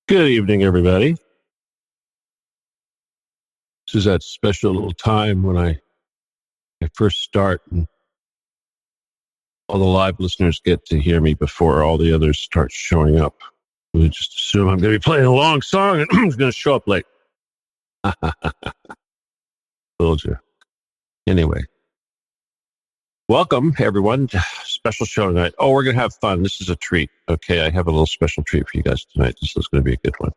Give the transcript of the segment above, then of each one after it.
Good evening, everybody. This is that special little time when I first start and all the live listeners get to hear me before all the others start showing up. We just assume I'm going to be playing a long song and I'm going to show up late. Told you. Anyway, welcome, everyone. Special show tonight. Oh, we're going to have fun. This is a treat. Okay, I have a little special treat for you guys tonight. This is going to be a good one.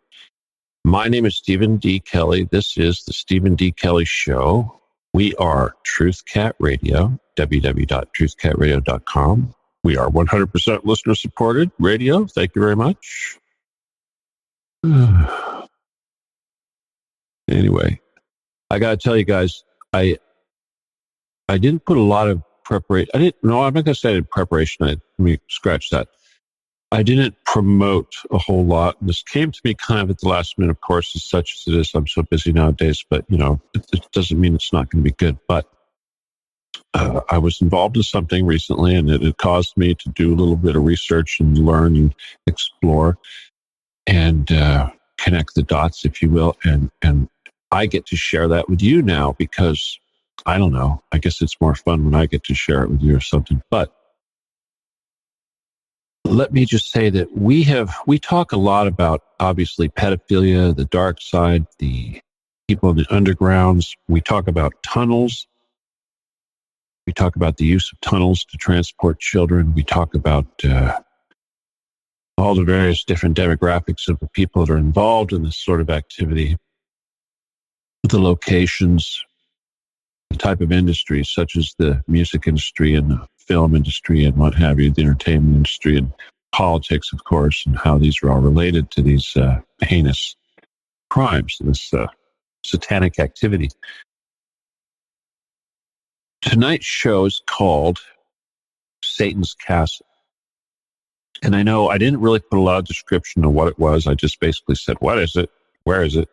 My name is Stephen D. Kelley. This is the Stephen D. Kelley Show. We are TruthCat Radio, www.truthcatradio.com. We are 100% listener-supported radio. Thank you very much. Anyway, I got to tell you guys, I didn't put a lot of preparation. I'm not going to say I did preparation. Let me scratch that. I didn't promote a whole lot. This came to me kind of at the last minute, of course, as such as it is. I'm so busy nowadays, but, it doesn't mean it's not going to be good. But I was involved in something recently, and it caused me to do a little bit of research and learn and explore and connect the dots, if you will. And I get to share that with you now because, I don't know, I guess it's more fun when I get to share it with you or something. But let me just say that we talk a lot about, obviously, pedophilia, the dark side, the people in the undergrounds. We talk about tunnels. We talk about the use of tunnels to transport children. We talk about all the various different demographics of the people that are involved in this sort of activity, the locations, the type of industries, such as the music industry and the film industry and what have you, the entertainment industry and politics, of course, and how these are all related to these heinous crimes, this satanic activity. Tonight's show is called Satan's Castle. And I know I didn't really put a lot of description of what it was. I just basically said, what is it? Where is it?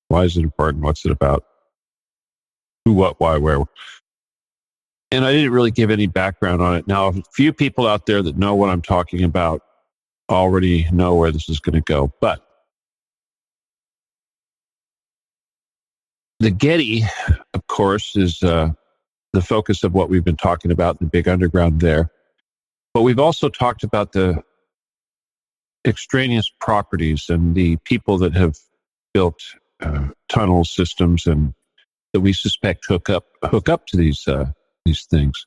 Why is it important? What's it about? Who, what, why, where? And I didn't really give any background on it. Now, a few people out there that know what I'm talking about already know where this is going to go. But the Getty, of course, is the focus of what we've been talking about, the big underground there. But we've also talked about the extraneous properties and the people that have built tunnel systems and that we suspect hook up to these things.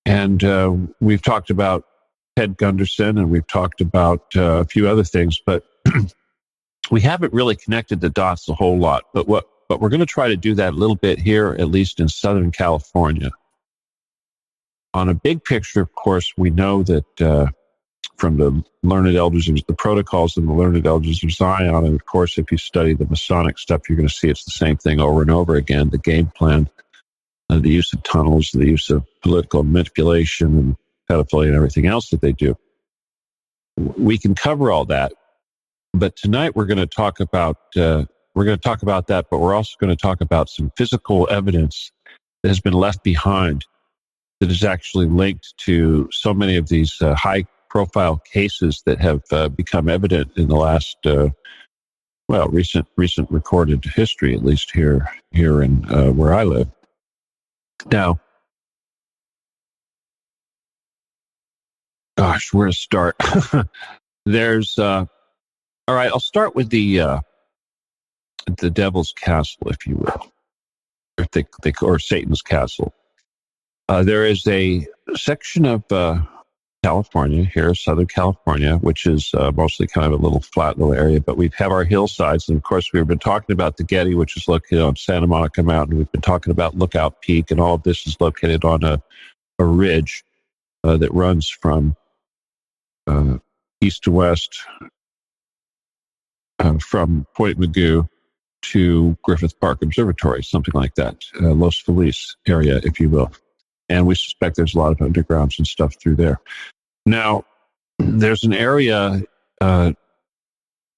And we've talked about Ted Gunderson and we've talked about a few other things, but we haven't really connected the dots a whole lot. But we're going to try to do that a little bit here, at least in Southern California. On a big picture, of course, we know that from the learned elders, the protocols of the learned elders of Zion, and of course, if you study the Masonic stuff, you're going to see it's the same thing over and over again. The game plan, the use of tunnels, the use of political manipulation and pedophilia and everything else that they do. We can cover all that, but tonight we're going to talk about that. But we're also going to talk about some physical evidence that has been left behind that is actually linked to so many of these high-profile cases that have become evident in the last, recent recorded history, at least here in where I live. Now, gosh, where to start? There's, all right, I'll start with the Devil's Castle, if you will, or Satan's Castle. There is a section of California here, Southern California, which is mostly kind of a little flat little area, but we have our hillsides. And of course, we've been talking about the Getty, which is located on Santa Monica Mountain. We've been talking about Lookout Peak, and all of this is located on a ridge that runs from east to west, from Point Mugu to Griffith Park Observatory, something like that, Los Feliz area, if you will. And we suspect there's a lot of undergrounds and stuff through there. Now, there's an area,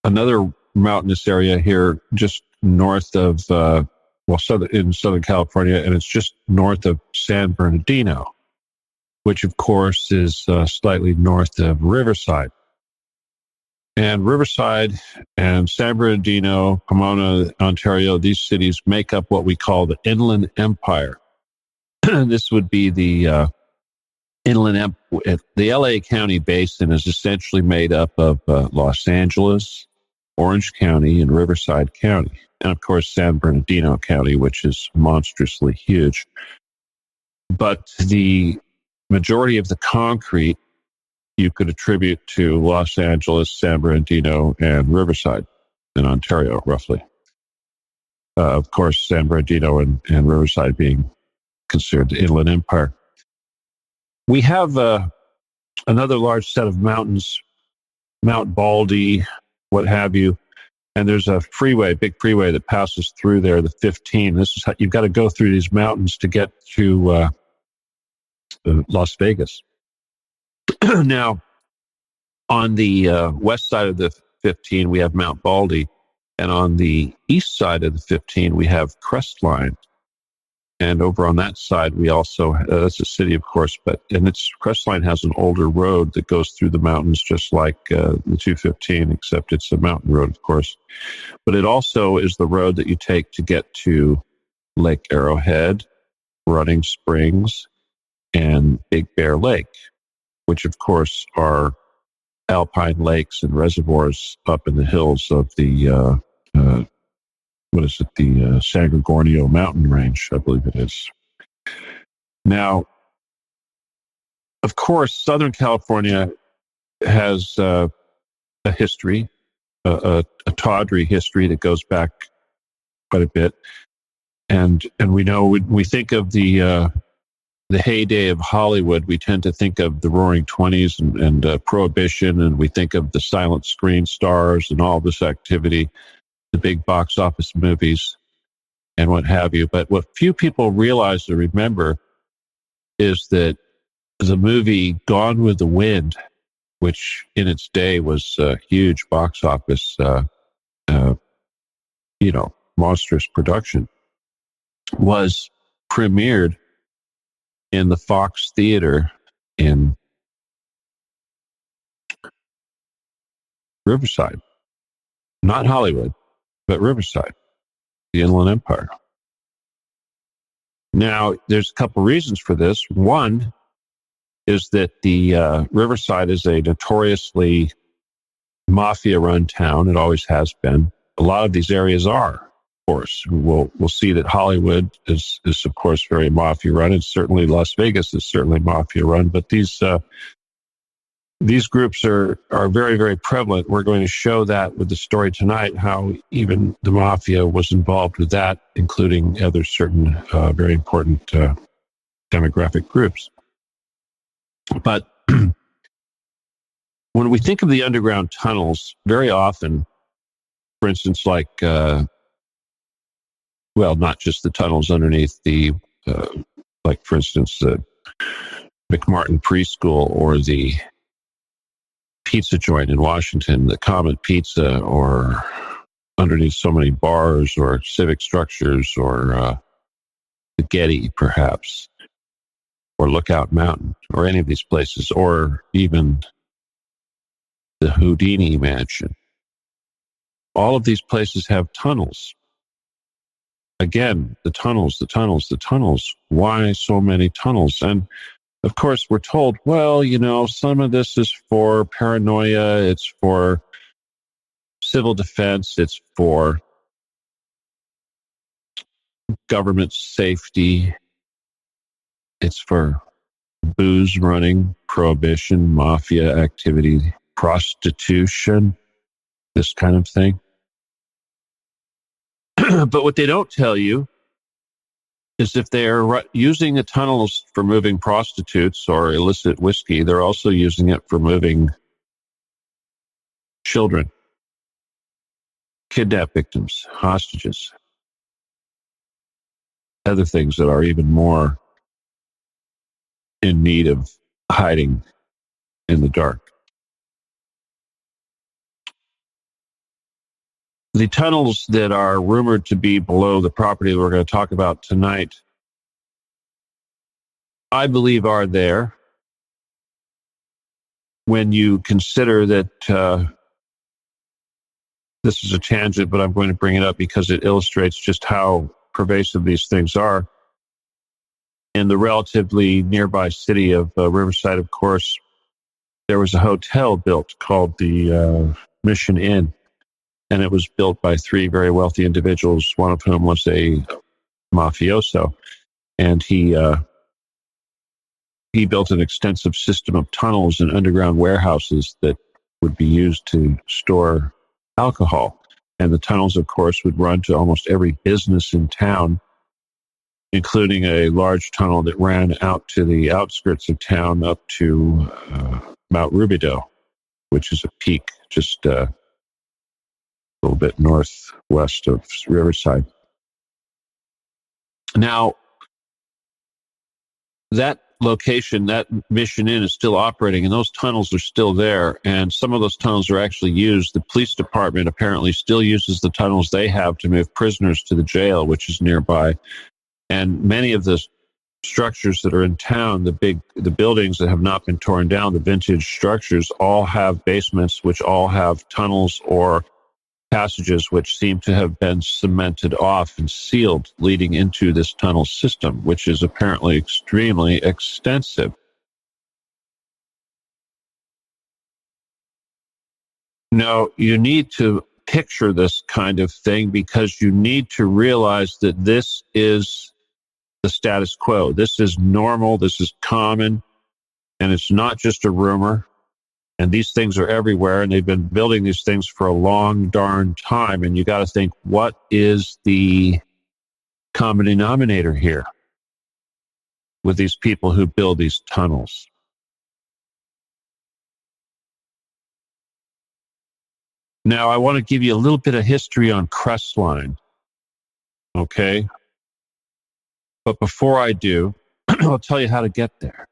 another mountainous area here just north of, in Southern California, and it's just north of San Bernardino, which, of course, is slightly north of Riverside. And Riverside and San Bernardino, Pomona, Ontario, these cities make up what we call the Inland Empire. This would be the the LA County basin is essentially made up of Los Angeles, Orange County, and Riverside County. And of course, San Bernardino County, which is monstrously huge. But the majority of the concrete you could attribute to Los Angeles, San Bernardino, and Riverside in Ontario, roughly. Of course, San Bernardino and Riverside being considered the Inland Empire. We have another large set of mountains, Mount Baldy, what have you, and there's a freeway, big freeway that passes through there, the 15. This is how you've got to go through these mountains to get to Las Vegas. Now, on the west side of the 15, we have Mount Baldy, and on the east side of the 15, we have Crestline. And over on that side, we also, that's a city, of course, Crestline has an older road that goes through the mountains, just like the 215, except it's a mountain road, of course. But it also is the road that you take to get to Lake Arrowhead, Running Springs, and Big Bear Lake, which, of course, are alpine lakes and reservoirs up in the hills of the the San Gorgonio mountain range, I believe it is. Now, of course, Southern California has a history, a tawdry history that goes back quite a bit. And we know when we think of the heyday of Hollywood, we tend to think of the Roaring Twenties and Prohibition, and we think of the silent screen stars and all this activity, the big box office movies and what have you. But what few people realize or remember is that the movie Gone with the Wind, which in its day was a huge box office, monstrous production, was premiered in the Fox Theater in Riverside. Not Hollywood, but Riverside, the Inland Empire. Now, there's a couple reasons for this. One is that the Riverside is a notoriously mafia-run town. It always has been. A lot of these areas are, of course. We'll see that Hollywood is of course, very mafia-run, and certainly Las Vegas is certainly mafia-run. But these groups are very, very prevalent. We're going to show that with the story tonight, how even the mafia was involved with that, including other certain very important demographic groups. But when we think of the underground tunnels, very often, for instance, like, not just the tunnels underneath the, like, for instance, the McMartin Preschool or the pizza joint in Washington, the Comet Pizza, or underneath so many bars or civic structures, or the Getty, perhaps, or Lookout Mountain, or any of these places, or even the Houdini Mansion. All of these places have tunnels. Again, the tunnels. Why so many tunnels? And of course, we're told, well, some of this is for paranoia, it's for civil defense, it's for government safety, it's for booze running, prohibition, mafia activity, prostitution, this kind of thing. But what they don't tell you is if they're using the tunnels for moving prostitutes or illicit whiskey, they're also using it for moving children, kidnap victims, hostages, other things that are even more in need of hiding in the dark. The tunnels that are rumored to be below the property that we're going to talk about tonight, I believe are there when you consider that this is a tangent, but I'm going to bring it up because it illustrates just how pervasive these things are. In the relatively nearby city of Riverside, of course, there was a hotel built called the Mission Inn, and it was built by three very wealthy individuals, one of whom was a mafioso, and he built an extensive system of tunnels and underground warehouses that would be used to store alcohol. And the tunnels, of course, would run to almost every business in town, including a large tunnel that ran out to the outskirts of town up to Mount Rubidoux, which is a peak just a little bit northwest of Riverside. Now, that location, that Mission Inn, is still operating, and those tunnels are still there. And some of those tunnels are actually used. The police department apparently still uses the tunnels they have to move prisoners to the jail, which is nearby. And many of the structures that are in town, the buildings that have not been torn down, the vintage structures, all have basements, which all have tunnels or passages which seem to have been cemented off and sealed leading into this tunnel system, which is apparently extremely extensive. Now, you need to picture this kind of thing because you need to realize that this is the status quo. This is normal. This is common. And it's not just a rumor. And these things are everywhere, and they've been building these things for a long darn time. And you got to think, what is the common denominator here with these people who build these tunnels? Now, I want to give you a little bit of history on Crestline, okay? But before I do, I'll tell you how to get there.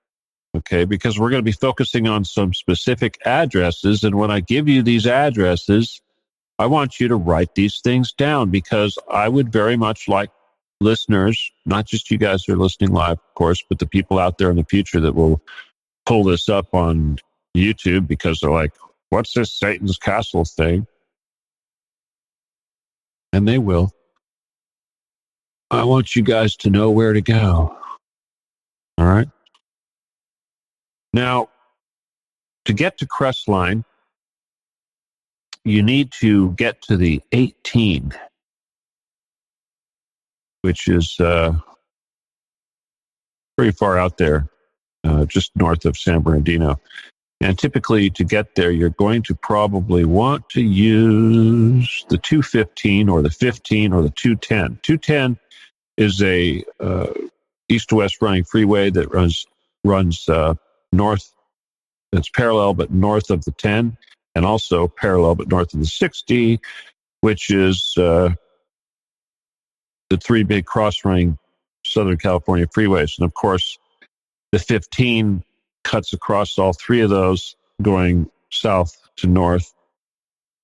Okay, because we're going to be focusing on some specific addresses. And when I give you these addresses, I want you to write these things down because I would very much like listeners, not just you guys who are listening live, of course, but the people out there in the future that will pull this up on YouTube because they're like, what's this Satan's Castle thing? And they will. I want you guys to know where to go. All right? Now, to get to Crestline, you need to get to the 18, which is pretty far out there, just north of San Bernardino. And typically, to get there, you're going to probably want to use the 215 or the 15 or the 210. 210 is a east-to-west running freeway that runs north, that's parallel but north of the 10, and also parallel but north of the 60, which is the three big cross-running Southern California freeways. And of course, the 15 cuts across all three of those, going south to north,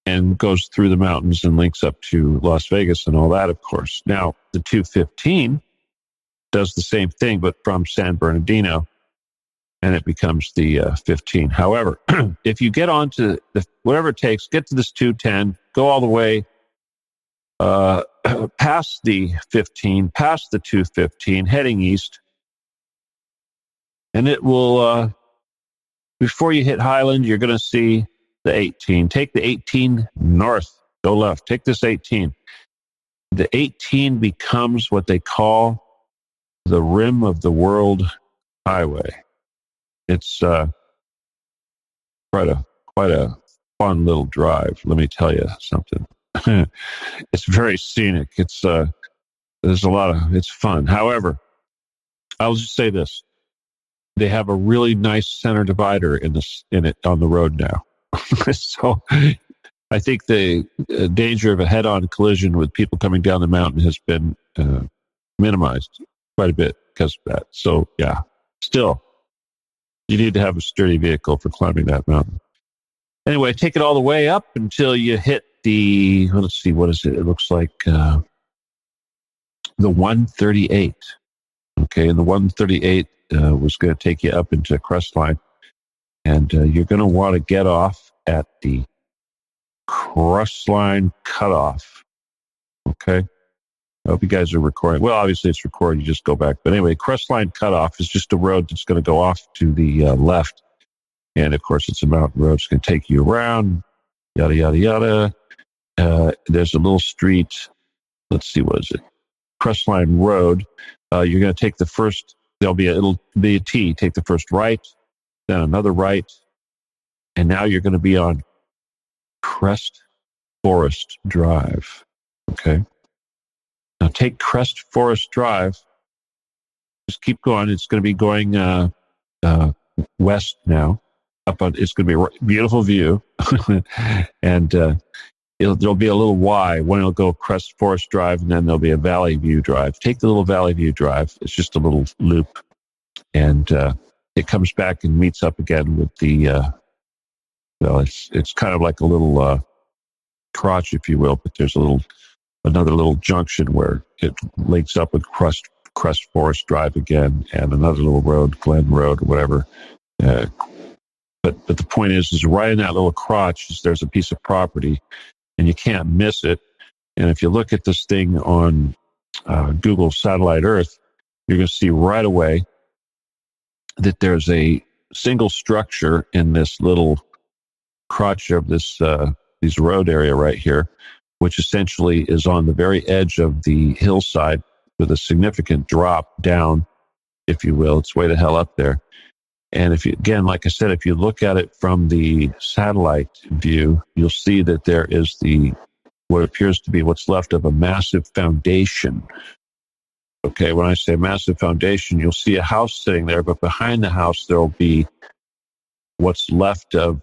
and goes through the mountains and links up to Las Vegas and all that, of course. Now, the 215 does the same thing, but from San Bernardino, and it becomes the 15. However, if you get onto whatever it takes, get to this 210, go all the way past the 15, past the 215, heading east, and it will, before you hit Highland, you're going to see the 18. Take the 18 north, go left. Take this 18. The 18 becomes what they call the Rim of the World Highway. It's quite a fun little drive. Let me tell you something. It's very scenic. It's it's fun. However, I'll just say this: they have a really nice center divider in it on the road now. So I think the danger of a head-on collision with people coming down the mountain has been minimized quite a bit because of that. So yeah, still, you need to have a sturdy vehicle for climbing that mountain. Anyway, take it all the way up until you hit the, let's see, what is it? It looks like the 138. Okay, and the 138 was going to take you up into Crestline. And you're going to want to get off at the Crestline Cutoff. Okay. I hope you guys are recording. Well, obviously it's recorded. You just go back. But anyway, Crestline Cutoff is just a road that's going to go off to the left. And, of course, it's a mountain road. It's going to take you around, yada, yada, yada. There's a little street. Let's see, what is it? Crestline Road. You're going to take the first, it'll be a T. Take the first right, then another right. And now you're going to be on Crest Forest Drive. Okay. Now take Crest Forest Drive. Just keep going. It's going to be going west now. It's going to be a beautiful view, and there'll be a little Y. One will go Crest Forest Drive, and then there'll be a Valley View Drive. Take the little Valley View Drive. It's just a little loop, and it comes back and meets up again with the. It's kind of like a little crotch, if you will, but there's another little junction where it links up with Crest Forest Drive again, and another little road, Glen Road or whatever. But the point is right in that little crotch, there's a piece of property, and you can't miss it. And if you look at this thing on Google Satellite Earth, you're going to see right away that there's a single structure in this little crotch of this road area right here, which essentially is on the very edge of the hillside with a significant drop down, if you will. It's way the hell up there. And again, like I said, if you look at it from the satellite view, you'll see that there is what appears to be what's left of a massive foundation. Okay, when I say massive foundation, you'll see a house sitting there, but behind the house, there'll be what's left of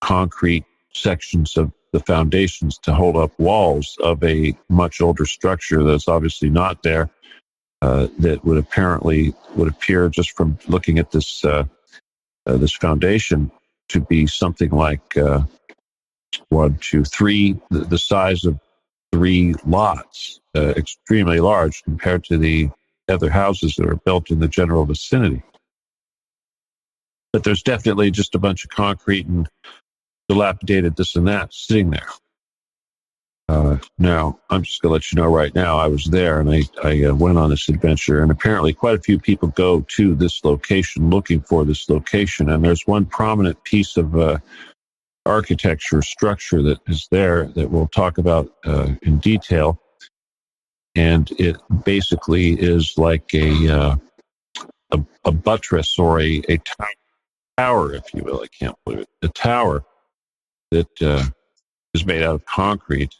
concrete sections of the foundations to hold up walls of a much older structure that's obviously not there. That would appear just from looking at this this foundation to be something like 1, 2, 3, the size of 3 lots, extremely large compared to the other houses that are built in the general vicinity. But there's definitely just a bunch of concrete and dilapidated this and that sitting there. Now, I'm just going to let you know right now, I was there and I went on this adventure, and apparently quite a few people go to this location looking for this location. And there's one prominent piece of architecture structure that is there that we'll talk about in detail. And it basically is like a buttress or a tower, if you will. I can't believe it. A tower that is made out of concrete.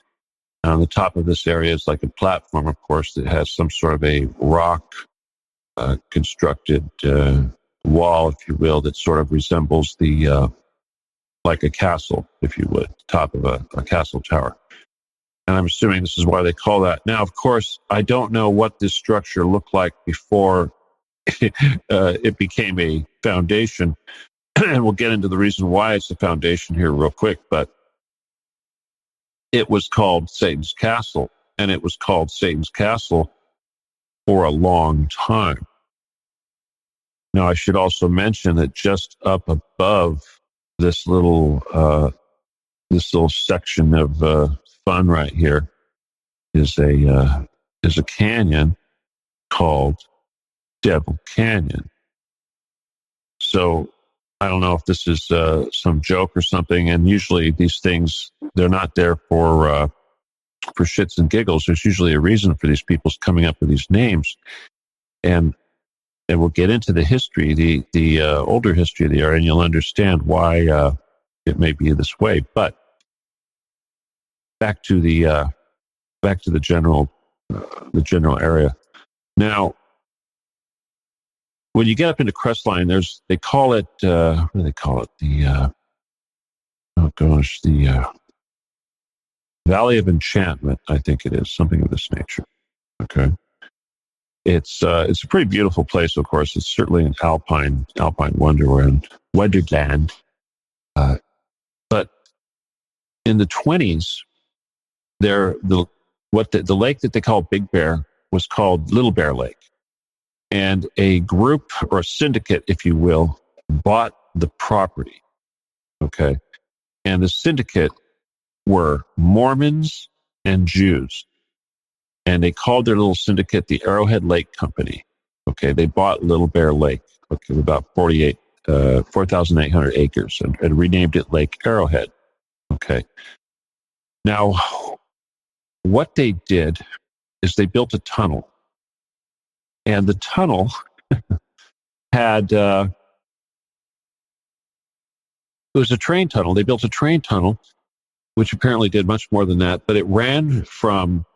On the top of this area is like a platform, of course, that has some sort of a rock constructed wall, if you will, that sort of resembles like a castle, if you would, top of a castle tower. And I'm assuming this is why they call that. Now, of course, I don't know what this structure looked like before it became a foundation. And we'll get into the reason why it's a foundation here real quick, but it was called Satan's Castle, and it was called Satan's Castle for a long time. Now, I should also mention that just up above this little section of fun right here is a canyon called Devil Canyon. So I don't know if this is some joke or something. And usually these things, they're not there for shits and giggles. There's usually a reason for these people coming up with these names. And we'll get into the history, the older history of the area, and you'll understand why it may be this way. But back to the general area. Now, when you get up into Crestline, they call it, what do they call it? The Valley of Enchantment, I think it is, something of this nature. Okay. It's a pretty beautiful place, of course. It's certainly an alpine wonderland. But in the 1920s, the lake that they call Big Bear was called Little Bear Lake. And a group or a syndicate, if you will, bought the property. Okay. And the syndicate were Mormons and Jews. And they called their little syndicate the Arrowhead Lake Company. Okay, they bought Little Bear Lake, okay, about 4,800 acres, and renamed it Lake Arrowhead. Okay. Now, what they did is they built a tunnel. And the tunnel had, it was a train tunnel. They built a train tunnel, which apparently did much more than that, but it ran from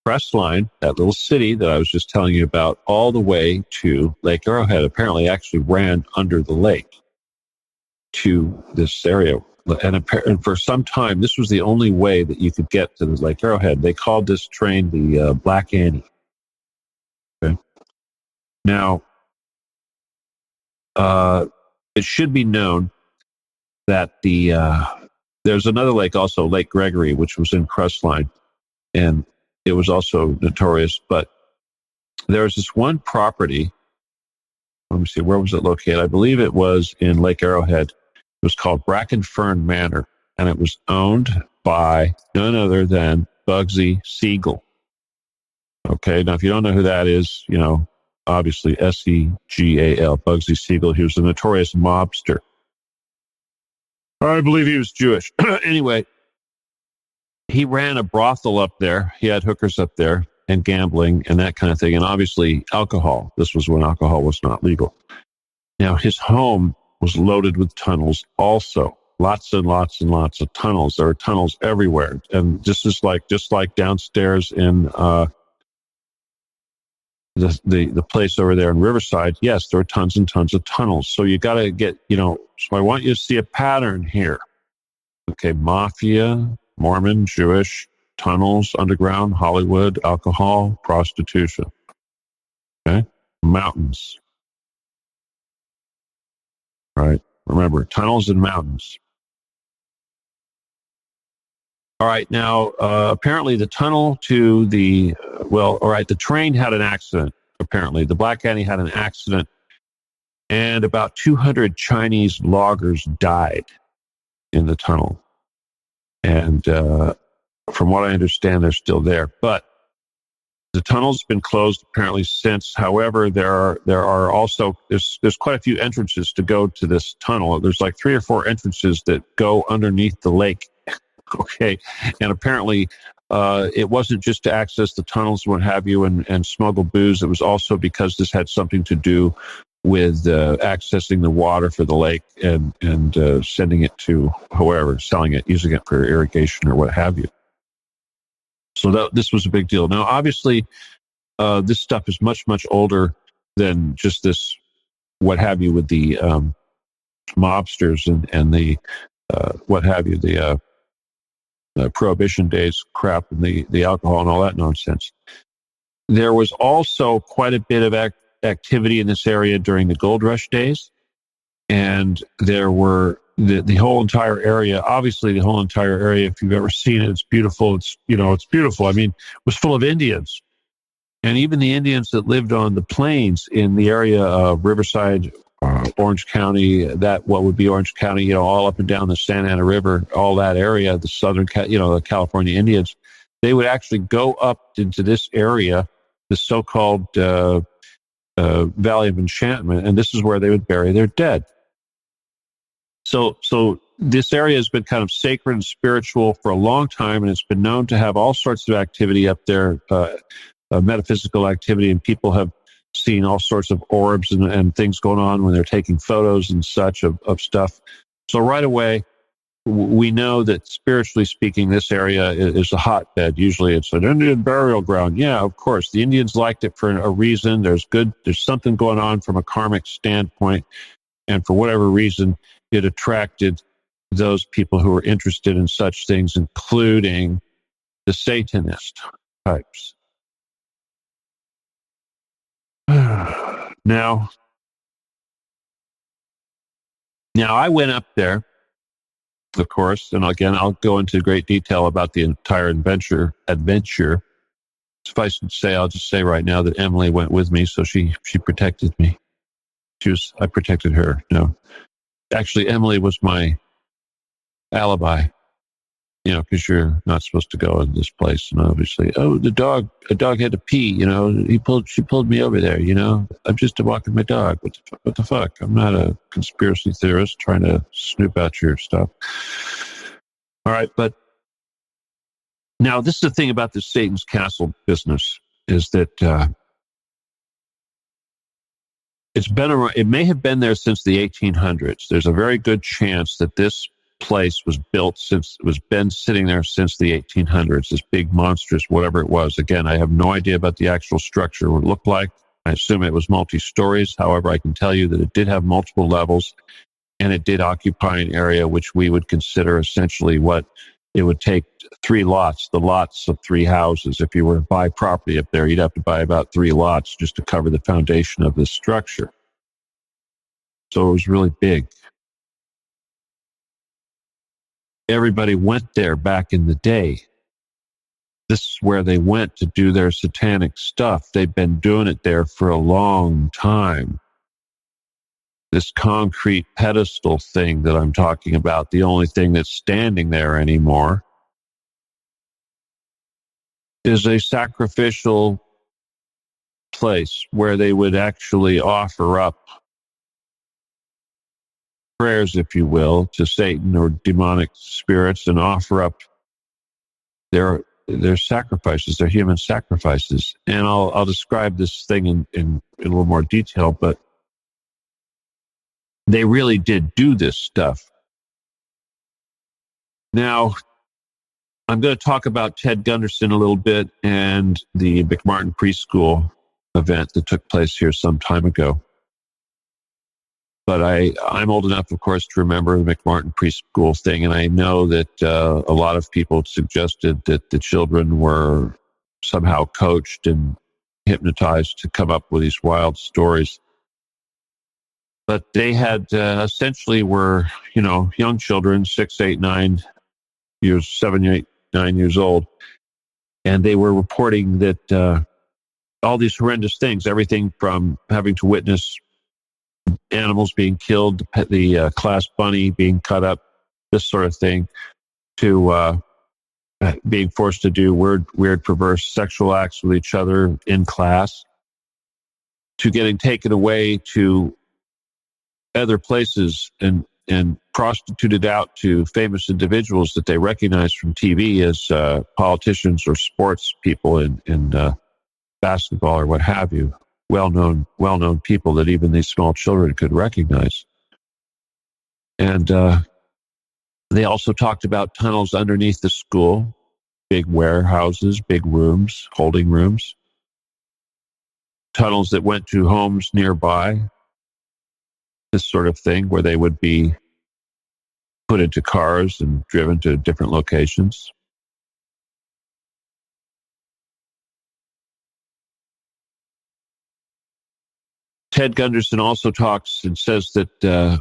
Crestline, that little city that I was just telling you about, all the way to Lake Arrowhead. Apparently actually ran under the lake to this area. And for some time, this was the only way that you could get to the Lake Arrowhead. They called this train the Black Annie. Okay. Now, it should be known that there's another lake also, Lake Gregory, which was in Crestline, and it was also notorious. But there's this one property. Let me see, where was it located? I believe it was in Lake Arrowhead. It was called Bracken Fern Manor, and it was owned by none other than Bugsy Siegel. Okay, now if you don't know who that is, obviously Segal, Bugsy Siegel. He was a notorious mobster. I believe he was Jewish. Anyway, he ran a brothel up there. He had hookers up there and gambling and that kind of thing, and obviously alcohol. This was when alcohol was not legal. Now, his home was loaded with tunnels also. Lots and lots and lots of tunnels. There are tunnels everywhere. And just like downstairs in the place over there in Riverside, yes, there are tons and tons of tunnels. So you got to get, so I want you to see a pattern here. Okay, mafia, Mormon, Jewish, tunnels, underground, Hollywood, alcohol, prostitution. Okay, mountains. Right. Remember, tunnels and mountains. All right. Now, apparently the tunnel to the train had an accident. Apparently, the Black Annie had an accident, and about 200 Chinese loggers died in the tunnel. And from what I understand, they're still there. But the tunnel's been closed apparently since. However, there are also there's quite a few entrances to go to this tunnel. There's like 3 or 4 entrances that go underneath the lake. Okay, and apparently it wasn't just to access the tunnels and what have you and smuggle booze. It was also because this had something to do with accessing the water for the lake and sending it to whoever, selling it, using it for irrigation or what have you. So this was a big deal. Now, obviously, this stuff is much, much older than just this, what have you, with the mobsters and the, what have you, the Prohibition days crap and the alcohol and all that nonsense. There was also quite a bit of activity in this area during the gold rush days. And there were the whole entire area, obviously the whole entire area, if you've ever seen it, it's beautiful. It's beautiful. I mean, it was full of Indians. And even the Indians that lived on the plains in the area of Riverside, Orange County, what would be Orange County, all up and down the Santa Ana River, all that area, the southern, the California Indians, they would actually go up into this area, the so-called Valley of Enchantment, and this is where they would bury their dead. So this area has been kind of sacred and spiritual for a long time, and it's been known to have all sorts of activity up there, metaphysical activity, and people have seen all sorts of orbs and things going on when they're taking photos and such of stuff. So right away, we know that spiritually speaking, this area is a hotbed. Usually it's an Indian burial ground. Yeah, of course. The Indians liked it for a reason. There's something going on from a karmic standpoint. And for whatever reason, it attracted those people who were interested in such things, including the Satanist types. Now I went up there, of course, and again, I'll go into great detail about the entire adventure. Suffice to say, I'll just say right now that Emily went with me, so she protected me. I protected her. No, actually, Emily was my alibi. because you're not supposed to go in this place. And obviously, a dog had to pee, she pulled me over there, I'm just walking my dog. What the fuck? I'm not a conspiracy theorist trying to snoop out your stuff. All right. But now this is the thing about the Satan's Castle business is that, it may have been there since the 1800s. There's a very good chance that this place was built been sitting there since the 1800s, this big monstrous whatever it was. Again, I have no idea about the actual structure, what it looked like. I assume it was multi-stories. However, I can tell you that it did have multiple levels, and it did occupy an area which we would consider essentially what it would take 3 lots, the lots of 3 houses. If you were to buy property up there, you'd have to buy about 3 lots just to cover the foundation of this structure. So it was really big. Everybody went there back in the day. This is where they went to do their satanic stuff. They've been doing it there for a long time. This concrete pedestal thing that I'm talking about, the only thing that's standing there anymore, is a sacrificial place where they would actually offer up prayers, if you will, to Satan or demonic spirits, and offer up their sacrifices, their human sacrifices. And I'll describe this thing in a little more detail, but they really did do this stuff. Now, I'm going to talk about Ted Gunderson a little bit and the McMartin Preschool event that took place here some time ago. But I'm old enough, of course, to remember the McMartin Preschool thing, and I know that a lot of people suggested that the children were somehow coached and hypnotized to come up with these wild stories. But they had essentially were, young children, 6, 8, 9 years, 7, 8, 9 years old. And they were reporting that all these horrendous things, everything from having to witness animals being killed, the class bunny being cut up, this sort of thing, to being forced to do weird, perverse sexual acts with each other in class, to getting taken away to other places and prostituted out to famous individuals that they recognize from TV as politicians or sports people in basketball or what have you. Well-known people that even these small children could recognize. And they also talked about tunnels underneath the school, big warehouses, big rooms, holding rooms, tunnels that went to homes nearby, this sort of thing, where they would be put into cars and driven to different locations. Ted Gunderson also talks and says that the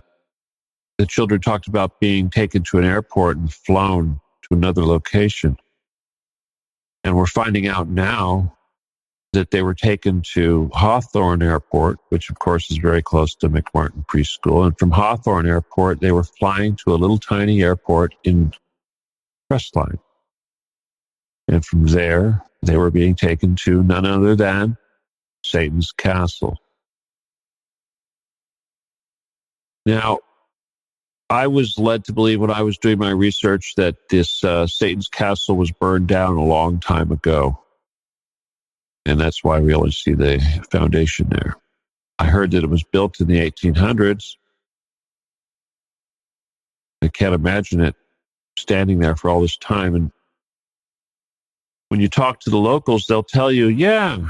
children talked about being taken to an airport and flown to another location. And we're finding out now that they were taken to Hawthorne Airport, which of course is very close to McMartin Preschool. And from Hawthorne Airport, they were flying to a little tiny airport in Crestline. And from there, they were being taken to none other than Satan's Castle. Now, I was led to believe when I was doing my research that this Satan's Castle was burned down a long time ago. And that's why we only see the foundation there. I heard that it was built in the 1800s. I can't imagine it standing there for all this time. And when you talk to the locals, they'll tell you, yeah,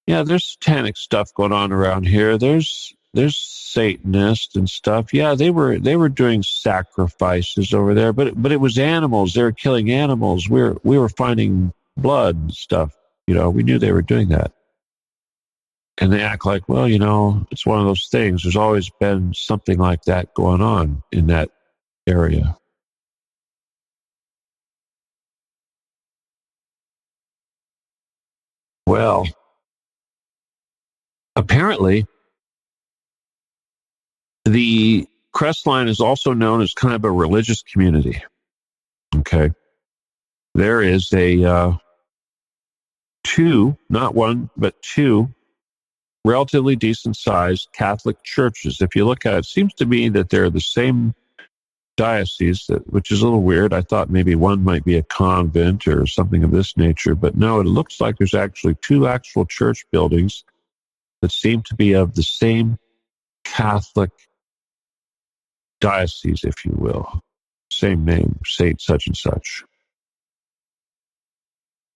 there's satanic stuff going on around here. There's Satanists and stuff. Yeah, they were doing sacrifices over there, but it was animals. They were killing animals. We were finding blood and stuff. We knew they were doing that. And they act like, well, it's one of those things. There's always been something like that going on in that area. Well, apparently, the Crestline is also known as kind of a religious community. Okay. There is two, not one, but two relatively decent-sized Catholic churches. If you look at it, it seems to me that they're the same diocese, which is a little weird. I thought maybe one might be a convent or something of this nature, but no, it looks like there's actually two actual church buildings that seem to be of the same Catholic diocese, if you will. Same name, Saint such and such.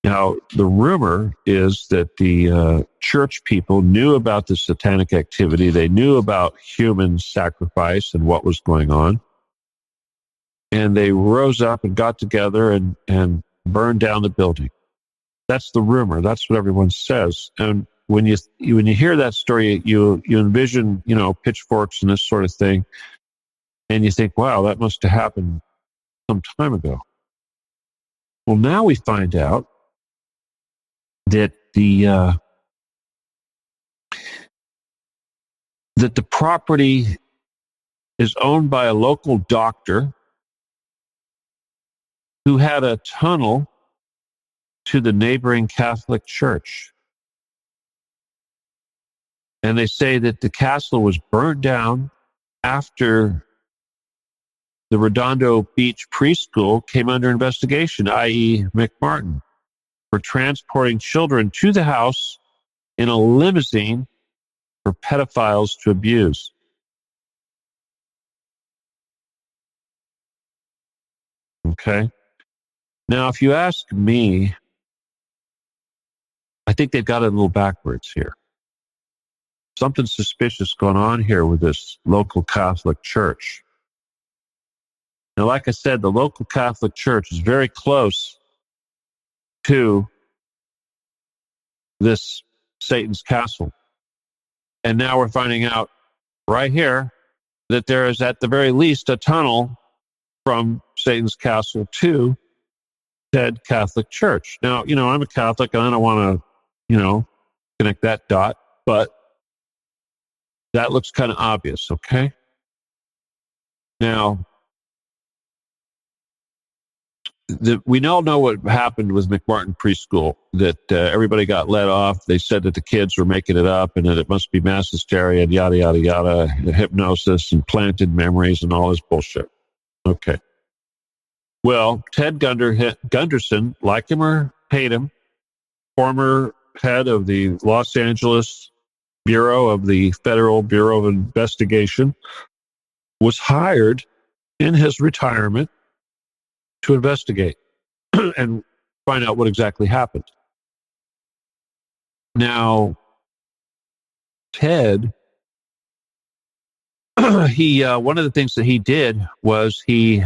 Now, the rumor is that the church people knew about the satanic activity. They knew about human sacrifice and what was going on. And they rose up and got together and burned down the building. That's the rumor. That's what everyone says. And when you hear that story, you envision, pitchforks and this sort of thing. And you think, wow, that must have happened some time ago. Well, now we find out that the property is owned by a local doctor who had a tunnel to the neighboring Catholic church. And they say that the castle was burnt down after the Redondo Beach preschool came under investigation, i.e. McMartin, for transporting children to the house in a limousine for pedophiles to abuse. Okay? Now, if you ask me, I think they've got it a little backwards here. Something suspicious going on here with this local Catholic church. Now, like I said, the local Catholic church is very close to this Satan's castle. And now we're finding out right here that there is at the very least a tunnel from Satan's castle to said Catholic church. Now, I'm a Catholic and I don't want to, connect that dot, but that looks kind of obvious, okay? Now, we all know what happened with McMartin Preschool, that everybody got let off. They said that the kids were making it up and that it must be mass hysteria and yada, yada, yada, hypnosis and planted memories and all this bullshit. Okay. Well, Ted Gunderson, like him or hate him, former head of the Los Angeles Bureau of the Federal Bureau of Investigation, was hired in his retirement to investigate and find out what exactly happened. Now, Ted, he one of the things that he did was he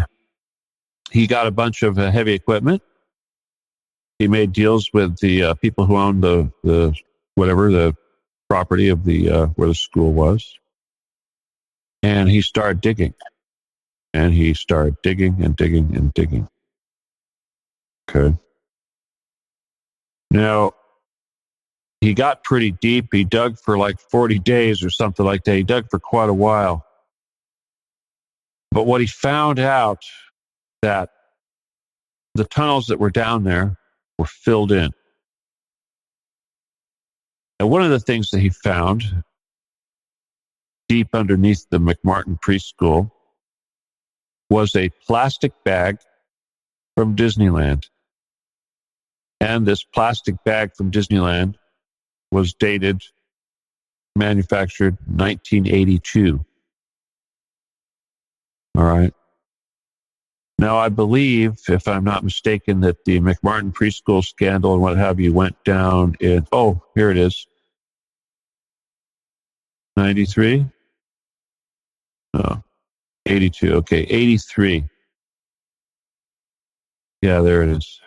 got a bunch of heavy equipment. He made deals with the people who owned the property of the where the school was, and he started digging. And he started digging and digging and digging. Okay. Now, he got pretty deep. He dug for like 40 days or something like that. He dug for quite a while. But what he found out, that the tunnels that were down there were filled in. And one of the things that he found deep underneath the McMartin Preschool was a plastic bag from Disneyland. And this plastic bag from Disneyland was manufactured 1982. All right. Now, I believe, if I'm not mistaken, that the McMartin Preschool scandal and what have you went down in, here it is. 93? Oh, 82. Okay, 83. Yeah, there it is.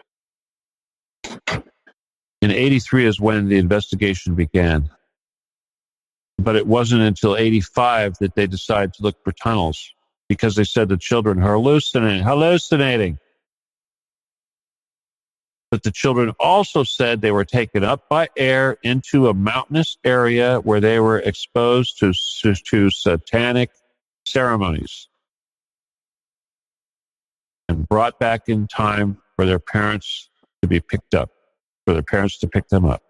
In 83 is when the investigation began. But it wasn't until 85 that they decided to look for tunnels, because they said the children are hallucinating. But the children also said they were taken up by air into a mountainous area where they were exposed to satanic ceremonies. and brought back in time for their parents to be picked up, for their parents to pick them up.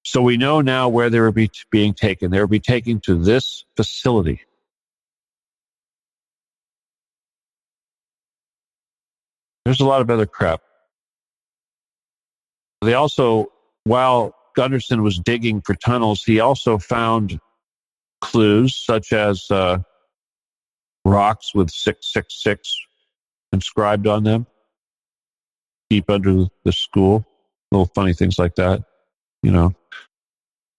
So we know now where they were being taken. They will be taken to this facility. There's a lot of other crap. They also, while Gunderson was digging for tunnels, he also found clues such as rocks with 666 inscribed on them, deep under the school. Little funny things like that, you know.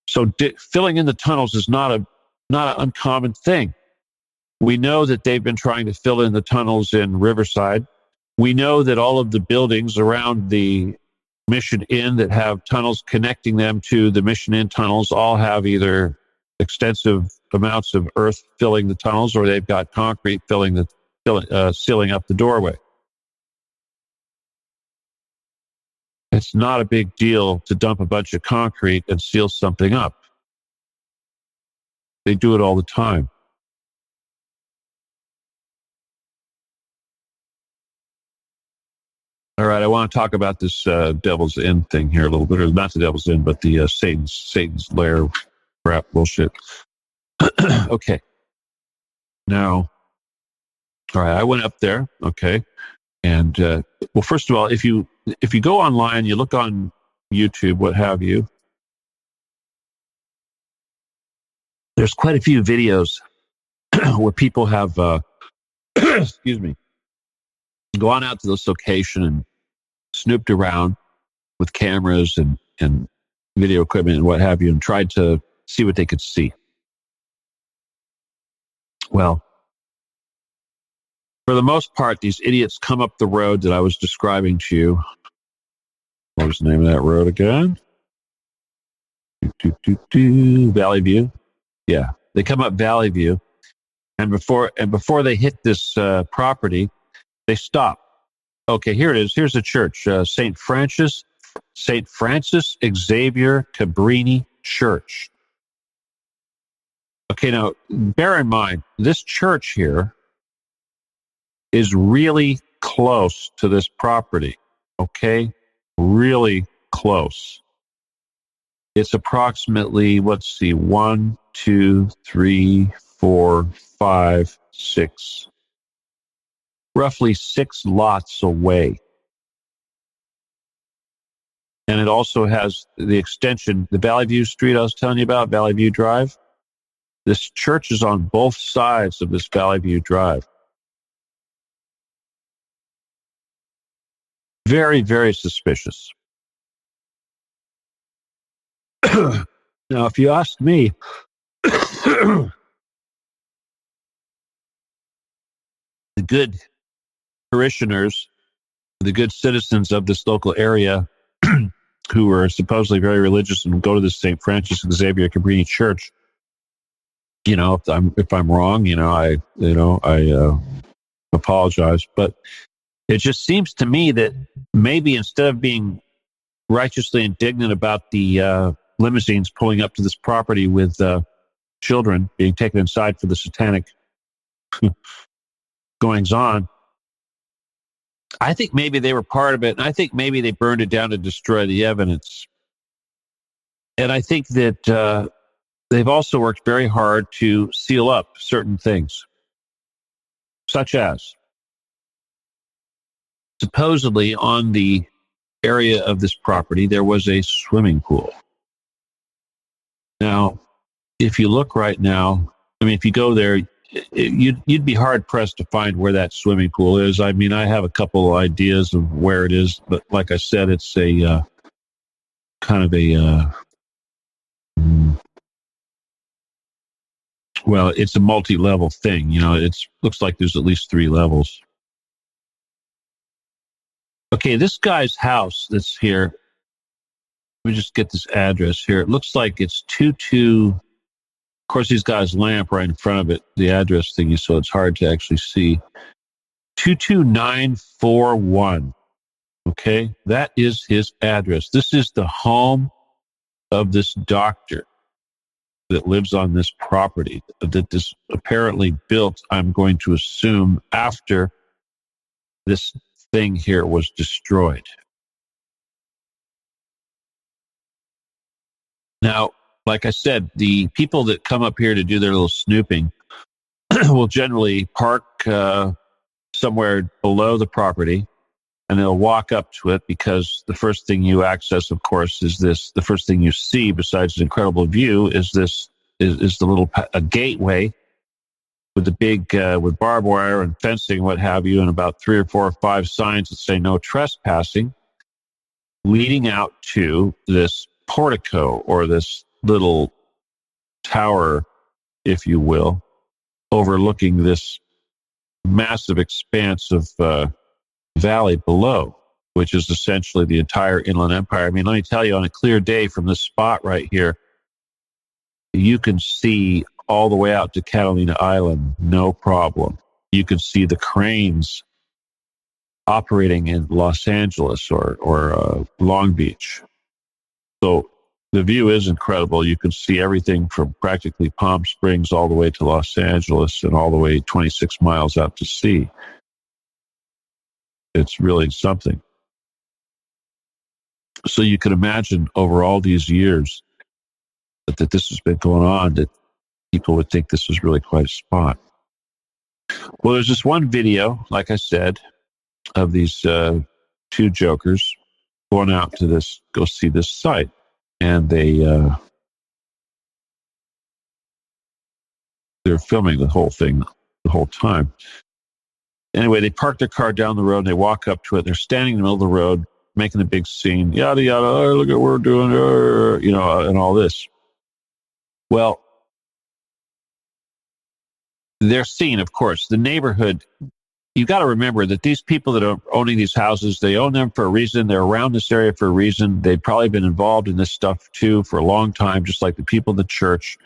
So filling in the tunnels is not an uncommon thing. We know that they've been trying to fill in the tunnels in Riverside. We know that all of the buildings around the Mission Inn that have tunnels connecting them to the Mission Inn tunnels all have either extensive amounts of earth filling the tunnels, or they've got concrete sealing up the doorway. It's not a big deal to dump a bunch of concrete and seal something up. They do it all the time. All right, I want to talk about this Devil's Inn thing here a little bit, or not the Devil's Inn, but the Satan's Lair crap bullshit. Okay. Now, all right, I went up there, okay, and well, first of all, if you go online, you look on YouTube, what have you, there's quite a few videos where people have, excuse me, gone out to this location and snooped around with cameras and video equipment and what have you, and tried to see what they could see. Well, for the most part, these idiots come up the road that I was describing to you. What was the name of that road again? Valley View. Yeah, they come up Valley View, and before they hit this property, they stop. Okay, here it is. Here's the church, St. Francis Xavier Cabrini Church. Okay, now bear in mind, this church here is really close to this property. Okay, really close. It's approximately, let's see, 1, 2, 3, 4, 5, 6. Roughly 6 lots away. And it also has the extension, the Valley View Street I was telling you about, Valley View Drive. This church is on both sides of this Valley View Drive. Very, very suspicious. Now, if you ask me, the good parishioners, the good citizens of this local area who are supposedly very religious and go to this St. Francis Xavier Cabrini Church, you know, if I'm wrong, I apologize, but it just seems to me that maybe instead of being righteously indignant about the limousines pulling up to this property with children being taken inside for the satanic goings on, I think maybe they were part of it, and I think maybe they burned it down to destroy the evidence. And I think that they've also worked very hard to seal up certain things, such as supposedly on the area of this property, there was a swimming pool. Now, if you look right now, I mean, if you go there, you'd be hard-pressed to find where that swimming pool is. I mean, I have a couple of ideas of where it is, but like I said, it's a kind of a, well, it's a multi-level thing. It looks like there's at least 3 levels. Okay, this guy's house that's here, let me just get this address here. It looks like it's 22. Of course, he's got his lamp right in front of it, the address thingy, so it's hard to actually see. 22941. Okay, that is his address. This is the home of this doctor that lives on this property that this apparently built, I'm going to assume, after this thing here was destroyed. Now, like I said, the people that come up here to do their little snooping will generally park somewhere below the property, and they'll walk up to it because the first thing you access, of course, is this. The first thing you see, besides an incredible view, is this is the little a gateway with the big with barbed wire and fencing, what have you, and about 3 or 4 or 5 signs that say no trespassing, leading out to this portico or this little tower, if you will, overlooking this massive expanse of valley below, which is essentially the entire Inland Empire. I mean, let me tell you, on a clear day from this spot right here, you can see all the way out to Catalina Island, no problem. You can see the cranes operating in Los Angeles or Long Beach. So the view is incredible. You can see everything from practically Palm Springs all the way to Los Angeles and all the way 26 miles out to sea. It's really something. So you can imagine over all these years that this has been going on, that people would think this was really quite a spot. Well, there's this one video, like I said, of these 2 jokers going out to go see this site. And they're filming the whole thing the whole time. Anyway, they park their car down the road and they walk up to it. They're standing in the middle of the road, making a big scene, yada, yada, oh, look at what we're doing, and all this. Well, they're seeing, of course, the neighborhood. You got to remember that these people that are owning these houses, they own them for a reason. They're around this area for a reason. They've probably been involved in this stuff too for a long time, just like the people in the church.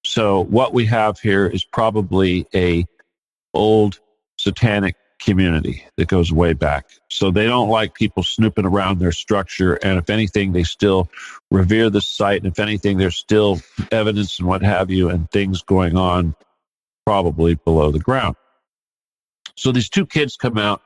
So what we have here is probably a old satanic community that goes way back. So they don't like people snooping around their structure. And if anything, they still revere the site. And if anything, there's still evidence and what have you, and things going on probably below the ground. So these 2 kids come out.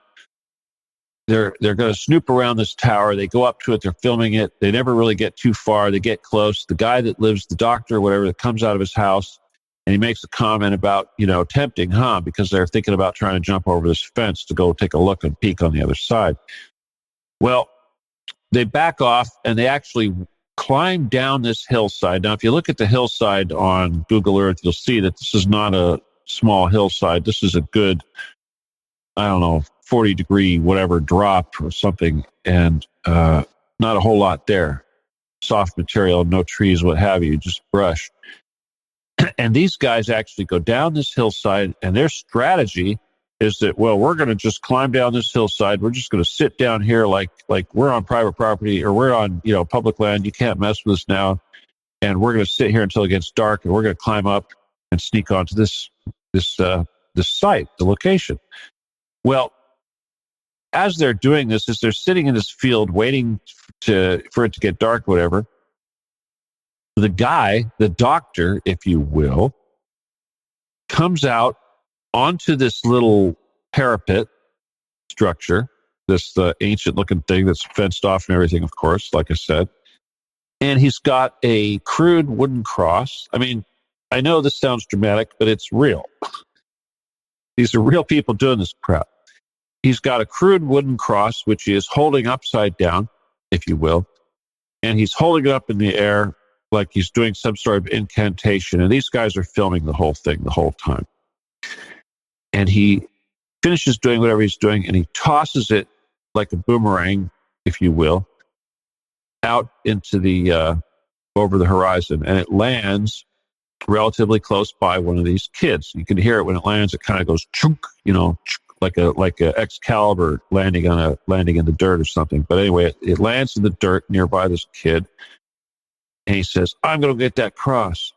They're going to snoop around this tower. They go up to it. They're filming it. They never really get too far. They get close. The guy that lives, the doctor or whatever, that comes out of his house, and he makes a comment about, tempting, huh? Because they're thinking about trying to jump over this fence to go take a look and peek on the other side. Well, they back off, and they actually climb down this hillside. Now, if you look at the hillside on Google Earth, you'll see that this is not a small hillside. This is a good, 40-degree whatever drop or something, and not a whole lot there. Soft material, no trees, what have you, just brush. And these guys actually go down this hillside, and their strategy is that, well, we're going to just climb down this hillside. We're just going to sit down here like we're on private property, or we're on public land. You can't mess with us now. And we're going to sit here until it gets dark, and we're going to climb up and sneak onto this site, the location. Well, as they're doing this, as they're sitting in this field waiting for it to get dark, whatever, the guy, the doctor, if you will, comes out onto this little parapet structure, this ancient-looking thing that's fenced off and everything, of course, like I said. And he's got a crude wooden cross. I mean, I know this sounds dramatic, but it's real. These are real people doing this crap. He's got a crude wooden cross, which he is holding upside down, if you will. And he's holding it up in the air like he's doing some sort of incantation. And these guys are filming the whole thing the whole time. And he finishes doing whatever he's doing, and he tosses it like a boomerang, if you will, out into the over the horizon. And it lands relatively close by one of these kids. You can hear it when it lands. It kind of goes chunk, like a Excalibur landing in the dirt or something. But anyway, it lands in the dirt nearby this kid. And he says, I'm going to get that cross.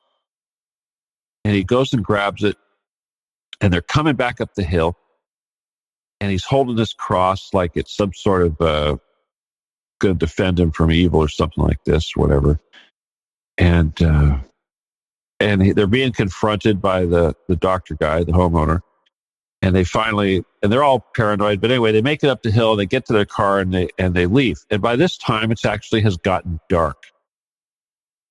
And he goes and grabs it. And they're coming back up the hill. And he's holding this cross like it's some sort of going to defend him from evil or something like this, whatever. And they're being confronted by the doctor guy, the homeowner. And they're all paranoid. But anyway, they make it up the hill. They get to their car and they leave. And by this time, it actually has gotten dark.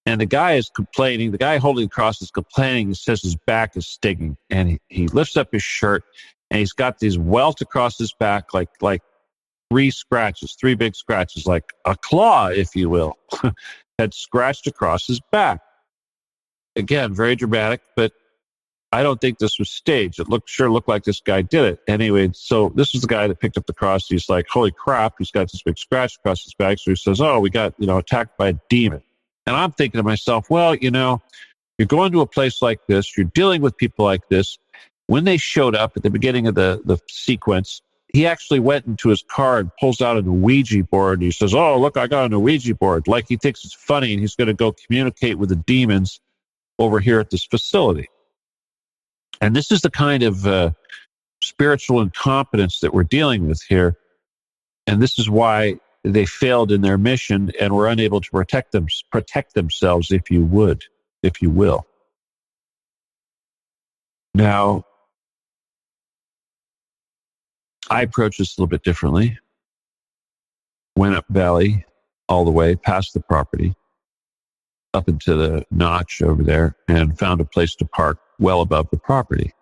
And the guy is complaining. The guy holding the cross is complaining. He says his back is stinging. And he lifts up his shirt, and he's got these welts across his back, like three big scratches, like a claw, if you will, had scratched across his back. Again, very dramatic, but I don't think this was staged. It sure looked like this guy did it. Anyway, so this was the guy that picked up the cross. He's like, holy crap, he's got this big scratch across his back. So he says, oh, we got, attacked by a demon. And I'm thinking to myself, well, you're going to a place like this. You're dealing with people like this. When they showed up at the beginning of the sequence, he actually went into his car and pulls out a Ouija board. And he says, oh, look, I got a Ouija board. Like he thinks it's funny and he's going to go communicate with the demons over here at this facility. And this is the kind of spiritual incompetence that we're dealing with here. And this is why they failed in their mission and were unable to protect themselves, if you will. Now, I approached this a little bit differently. Went up valley all the way past the property, up into the notch over there, and found a place to park well above the property,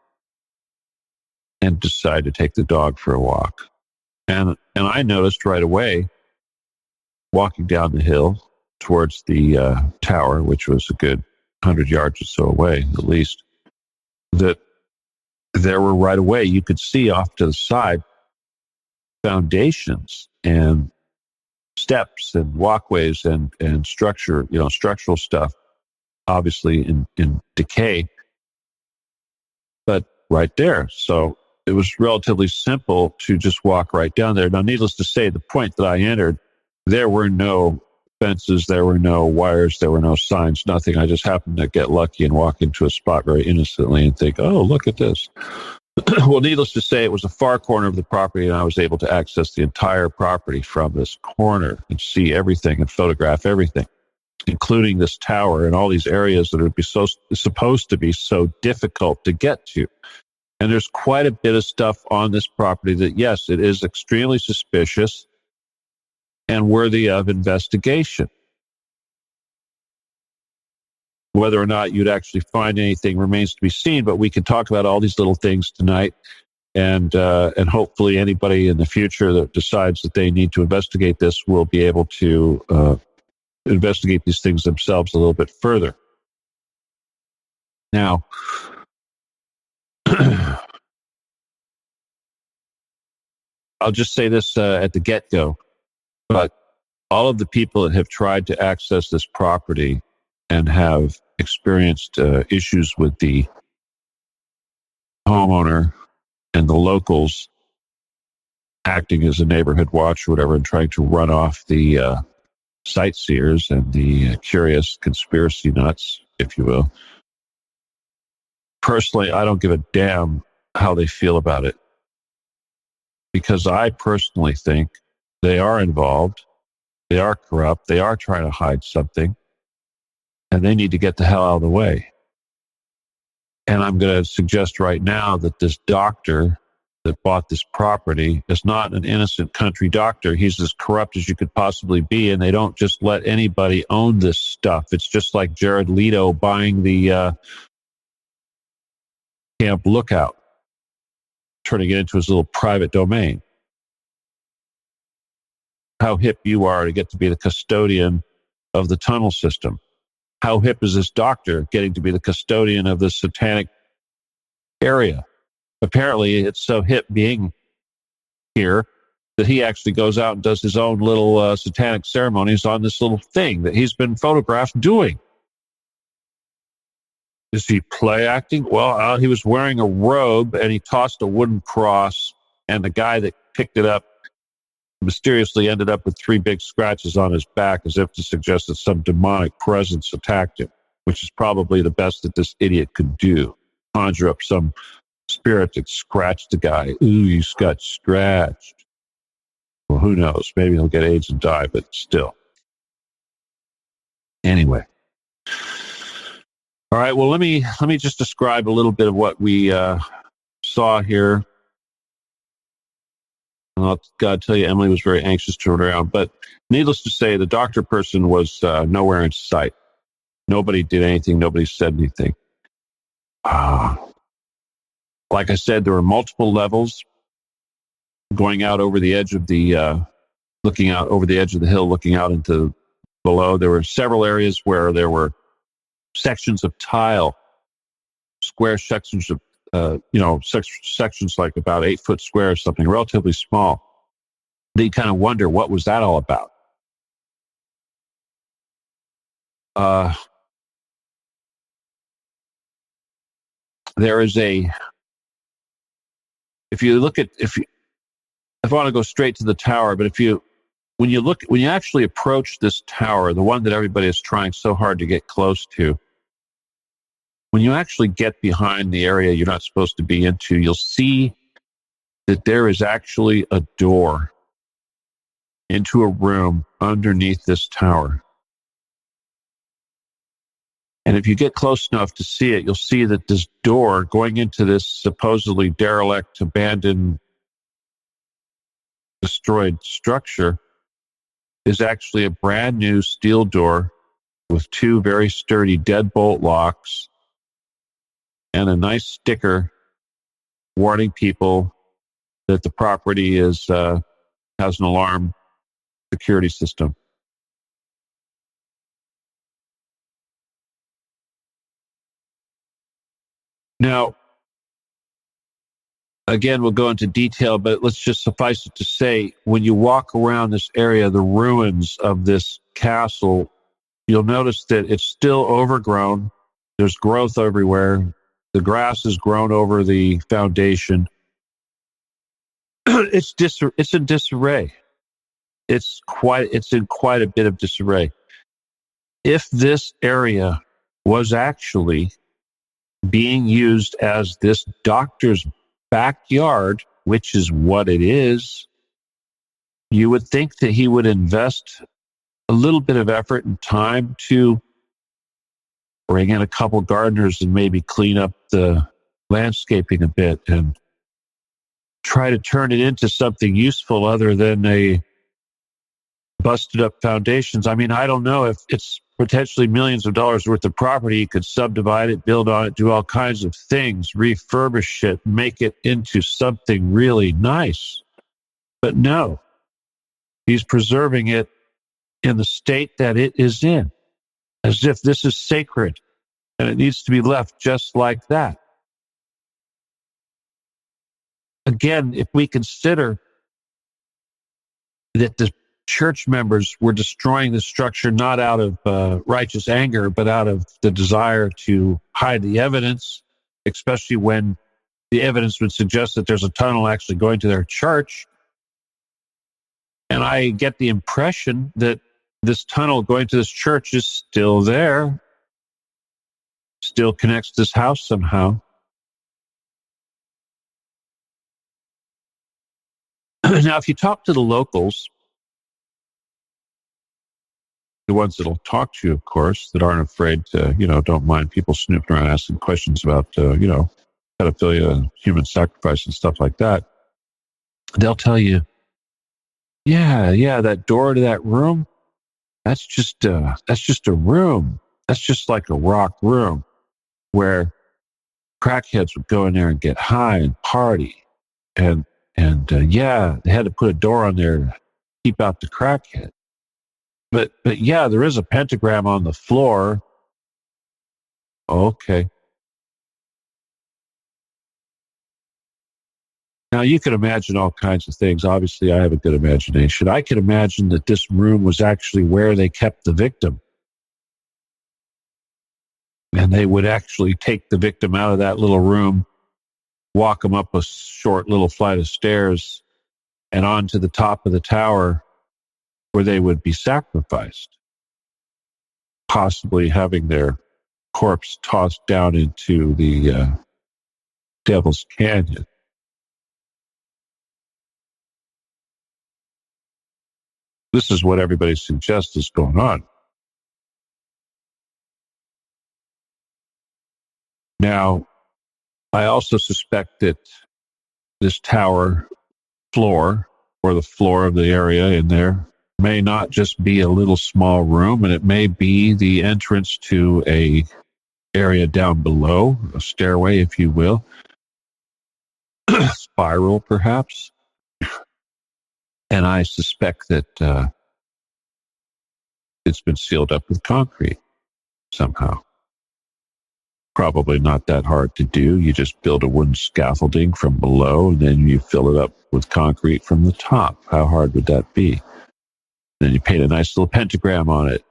and decided to take the dog for a walk. And I noticed right away, walking down the hill towards the tower, which was a good 100 yards or so away, at least, that there were right away, you could see off to the side, foundations and steps and walkways and structure, structural stuff, obviously in decay, but right there. So it was relatively simple to just walk right down there. Now, needless to say, the point that I entered, there were no fences, there were no wires, there were no signs, nothing. I just happened to get lucky and walk into a spot very innocently and think, oh, look at this. Well, needless to say, it was a far corner of the property, and I was able to access the entire property from this corner and see everything and photograph everything, including this tower and all these areas that are supposed to be so difficult to get to. And there's quite a bit of stuff on this property that, yes, it is extremely suspicious and worthy of investigation. Whether or not you'd actually find anything remains to be seen, but we can talk about all these little things tonight, and hopefully anybody in the future that decides that they need to investigate this will be able to investigate these things themselves a little bit further. Now, I'll just say this at the get-go, but all of the people that have tried to access this property and have experienced issues with the homeowner and the locals acting as a neighborhood watch or whatever and trying to run off the sightseers and the curious conspiracy nuts, if you will. Personally, I don't give a damn how they feel about it, because I personally think they are involved, they are corrupt, they are trying to hide something, and they need to get the hell out of the way. And I'm going to suggest right now that this doctor that bought this property is not an innocent country doctor. He's as corrupt as you could possibly be, and they don't just let anybody own this stuff. It's just like Jared Leto buying the Camp Lookout, turning it into his little private domain. How hip you are to get to be the custodian of the tunnel system. How hip is this doctor getting to be the custodian of this satanic area? Apparently, it's so hip being here that he actually goes out and does his own little satanic ceremonies on this little thing that he's been photographed doing. Is he play acting? Well, he was wearing a robe and he tossed a wooden cross, and the guy that picked it up mysteriously ended up with 3 big scratches on his back, as if to suggest that some demonic presence attacked him, which is probably the best that this idiot could do. Conjure up some spirit that scratched the guy. Ooh, you got scratched. Well, who knows? Maybe he'll get AIDS and die, but still. Anyway. All right, well, let me just describe a little bit of what we saw here And I'll God tell you, Emily was very anxious to turn around. But needless to say, the doctor person was nowhere in sight. Nobody did anything. Nobody said anything. Like I said, there were multiple levels going out over the edge of the, looking out over the edge of the hill, looking out into below. There were several areas where there were sections of tile, square sections of, sections like about 8-foot square or something, relatively small. They kind of wonder, what was that all about? There is if you look at, if I want to go straight to the tower, but when you actually approach this tower, the one that everybody is trying so hard to get close to, when you actually get behind the area you're not supposed to be into, you'll see that there is actually a door into a room underneath this tower. And if you get close enough to see it, you'll see that this door going into this supposedly derelict, abandoned, destroyed structure is actually a brand new steel door with 2 very sturdy deadbolt locks and a nice sticker warning people that the property has an alarm security system. Now, again, we'll go into detail, but let's just suffice it to say, when you walk around this area, the ruins of this castle, you'll notice that it's still overgrown. There's growth everywhere. The grass has grown over the foundation. It's in disarray. It's in quite a bit of disarray. If this area was actually being used as this doctor's backyard, which is what it is, you would think that he would invest a little bit of effort and time to bring in a couple gardeners and maybe clean up the landscaping a bit and try to turn it into something useful other than a busted up foundations. I mean, I don't know if it's potentially millions of dollars worth of property. You could subdivide it, build on it, do all kinds of things, refurbish it, make it into something really nice. But no, he's preserving it in the state that it is in, as if this is sacred and it needs to be left just like that. Again, if we consider that the church members were destroying the structure not out of righteous anger, but out of the desire to hide the evidence, especially when the evidence would suggest that there's a tunnel actually going to their church. And I get the impression that this tunnel going to this church is still there, still connects this house somehow. Now, if you talk to the locals, the ones that'll talk to you, of course, that aren't afraid to, don't mind people snooping around asking questions about, pedophilia and human sacrifice and stuff like that, they'll tell you, yeah, that door to that room, that's just a room. That's just like a rock room where crackheads would go in there and get high and party. And they had to put a door on there to keep out the crackhead. But yeah, there is a pentagram on the floor. Okay. Now you can imagine all kinds of things. Obviously, I have a good imagination. I can imagine that this room was actually where they kept the victim. And they would actually take the victim out of that little room, walk them up a short little flight of stairs and onto the top of the tower where they would be sacrificed, possibly having their corpse tossed down into the Devil's Canyon. This is what everybody suggests is going on. Now, I also suspect that this tower floor or the floor of the area in there. May not just be a little small room, and it may be the entrance to a area down below, a stairway, if you will, spiral perhaps. And I suspect that it's been sealed up with concrete somehow. Probably not that hard to do. You just build a wooden scaffolding from below, and then you fill it up with concrete from the top. How hard would that be? Then you paint a nice little pentagram on it.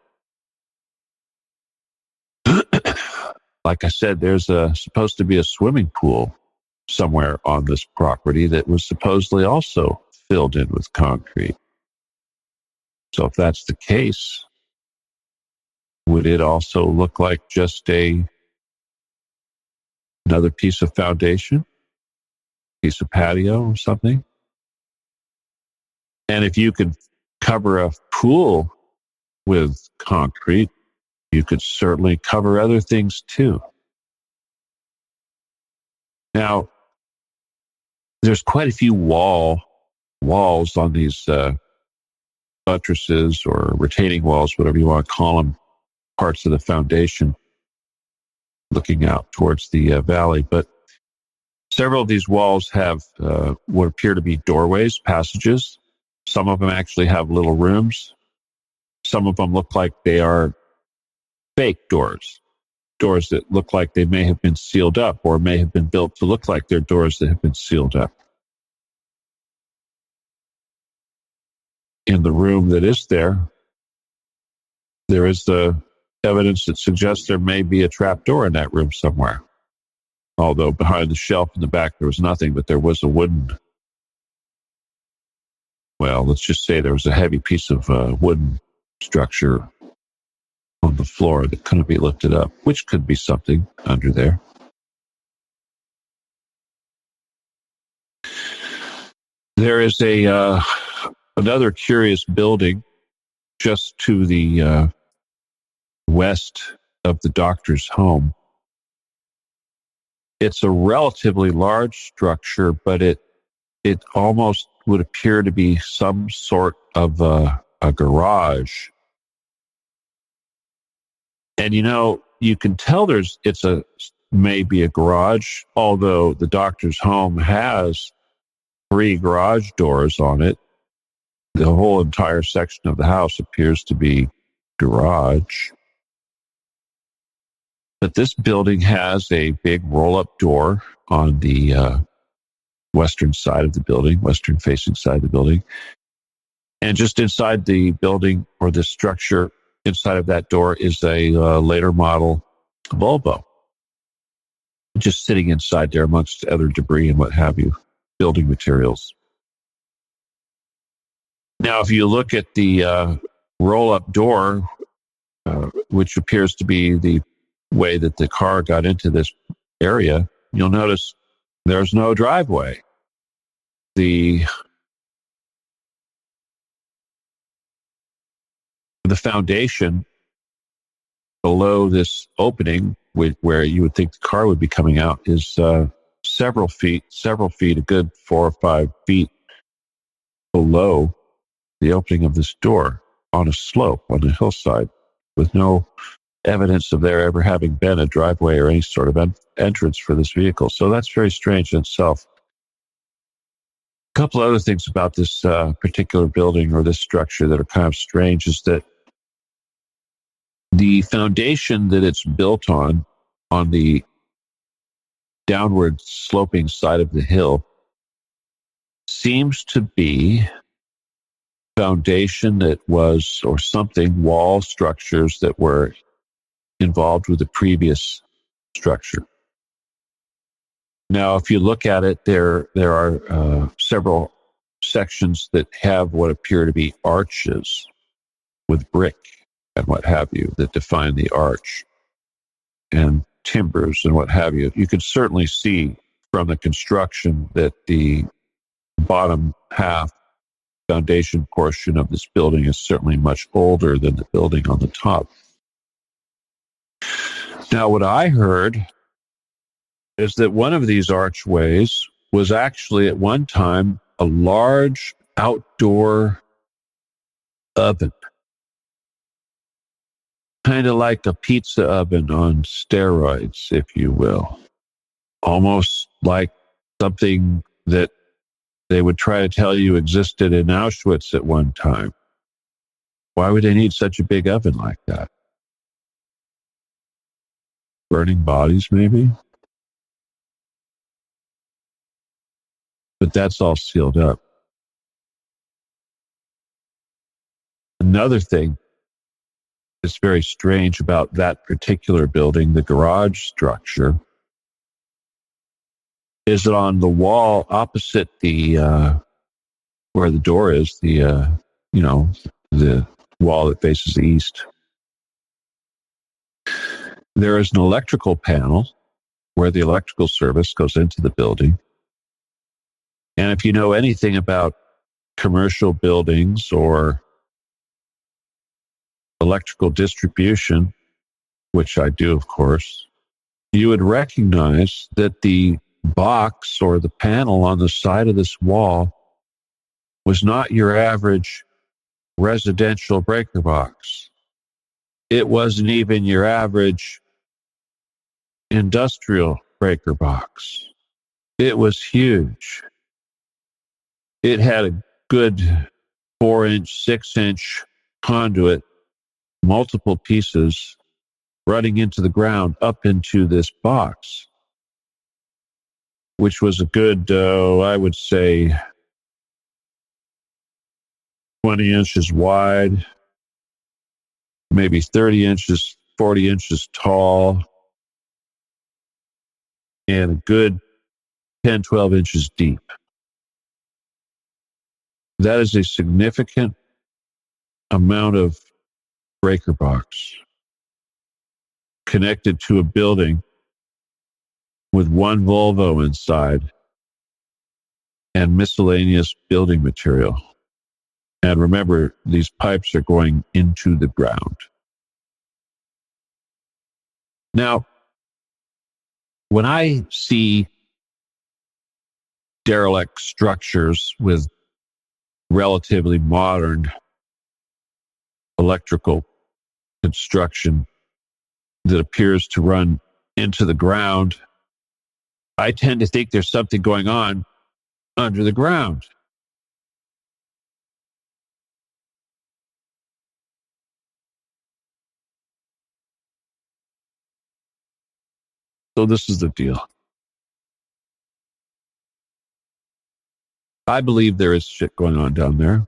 Like I said, there's supposed to be a swimming pool somewhere on this property that was supposedly also filled in with concrete. So if that's the case, would it also look like just another piece of foundation, piece of patio or something? And if you could cover a pool with concrete, you could certainly cover other things too. Now, there's quite a few walls on these buttresses or retaining walls, whatever you want to call them, parts of the foundation looking out towards the valley. But several of these walls have what appear to be doorways, passages. Some of them actually have little rooms. Some of them look like they are fake doors that look like they may have been sealed up or may have been built to look like they're doors that have been sealed up. In the room that is there is the evidence that suggests there may be a trap door in that room somewhere. Although behind the shelf in the back there was nothing, but there was let's just say there was a heavy piece of wooden structure on the floor that couldn't be lifted up, which could be something under there. There is another curious building just to the west of the doctor's home. It's a relatively large structure, but it almost would appear to be some sort of a garage. And you can tell it's maybe a garage, although the doctor's home has 3 garage doors on it. The whole entire section of the house appears to be garage. But this building has a big roll-up door on the western side of the building, western-facing side of the building. And just inside the building or the structure, inside of that door is a later model Volvo, just sitting inside there amongst other debris and what have you, building materials. Now, if you look at the roll-up door, which appears to be the way that the car got into this area, you'll notice there's no driveway. The foundation below this opening, where you would think the car would be coming out, is several feet, a good 4 or 5 feet below the opening of this door on a slope, on a hillside, with no evidence of there ever having been a driveway or any sort of entrance for this vehicle. So that's very strange in itself. A couple other things about this particular building or this structure that are kind of strange is that the foundation that it's built on the downward sloping side of the hill, seems to be foundation that was, or something, wall structures that were involved with the previous structure. Now, if you look at it, there are several sections that have what appear to be arches with brick and what have you that define the arch, and timbers and what have you. You can certainly see from the construction that the bottom half foundation portion of this building is certainly much older than the building on the top. Now, what I heard is that one of these archways was actually at one time a large outdoor oven, kind of like a pizza oven on steroids, if you will. Almost like something that they would try to tell you existed in Auschwitz at one time. Why would they need such a big oven like that? Burning bodies, maybe? But that's all sealed up. Another thing that's very strange about that particular building, the garage structure, is that on the wall opposite the where the door is, the wall that faces the east, there is an electrical panel where the electrical service goes into the building. And if you know anything about commercial buildings or electrical distribution, which I do, of course, you would recognize that the box or the panel on the side of this wall was not your average residential breaker box. It wasn't even your average industrial breaker box. It was huge. It had a good 4-inch, 6-inch conduit, multiple pieces running into the ground up into this box, which was a good, I would say, 20 inches wide, maybe 30 inches, 40 inches tall, and a good 10, 12 inches deep. That is a significant amount of breaker box connected to a building with one Volvo inside and miscellaneous building material. And remember, these pipes are going into the ground. Now, when I see derelict structures with relatively modern electrical construction that appears to run into the ground, I tend to think there's something going on under the ground. So this is the deal. I believe there is shit going on down there.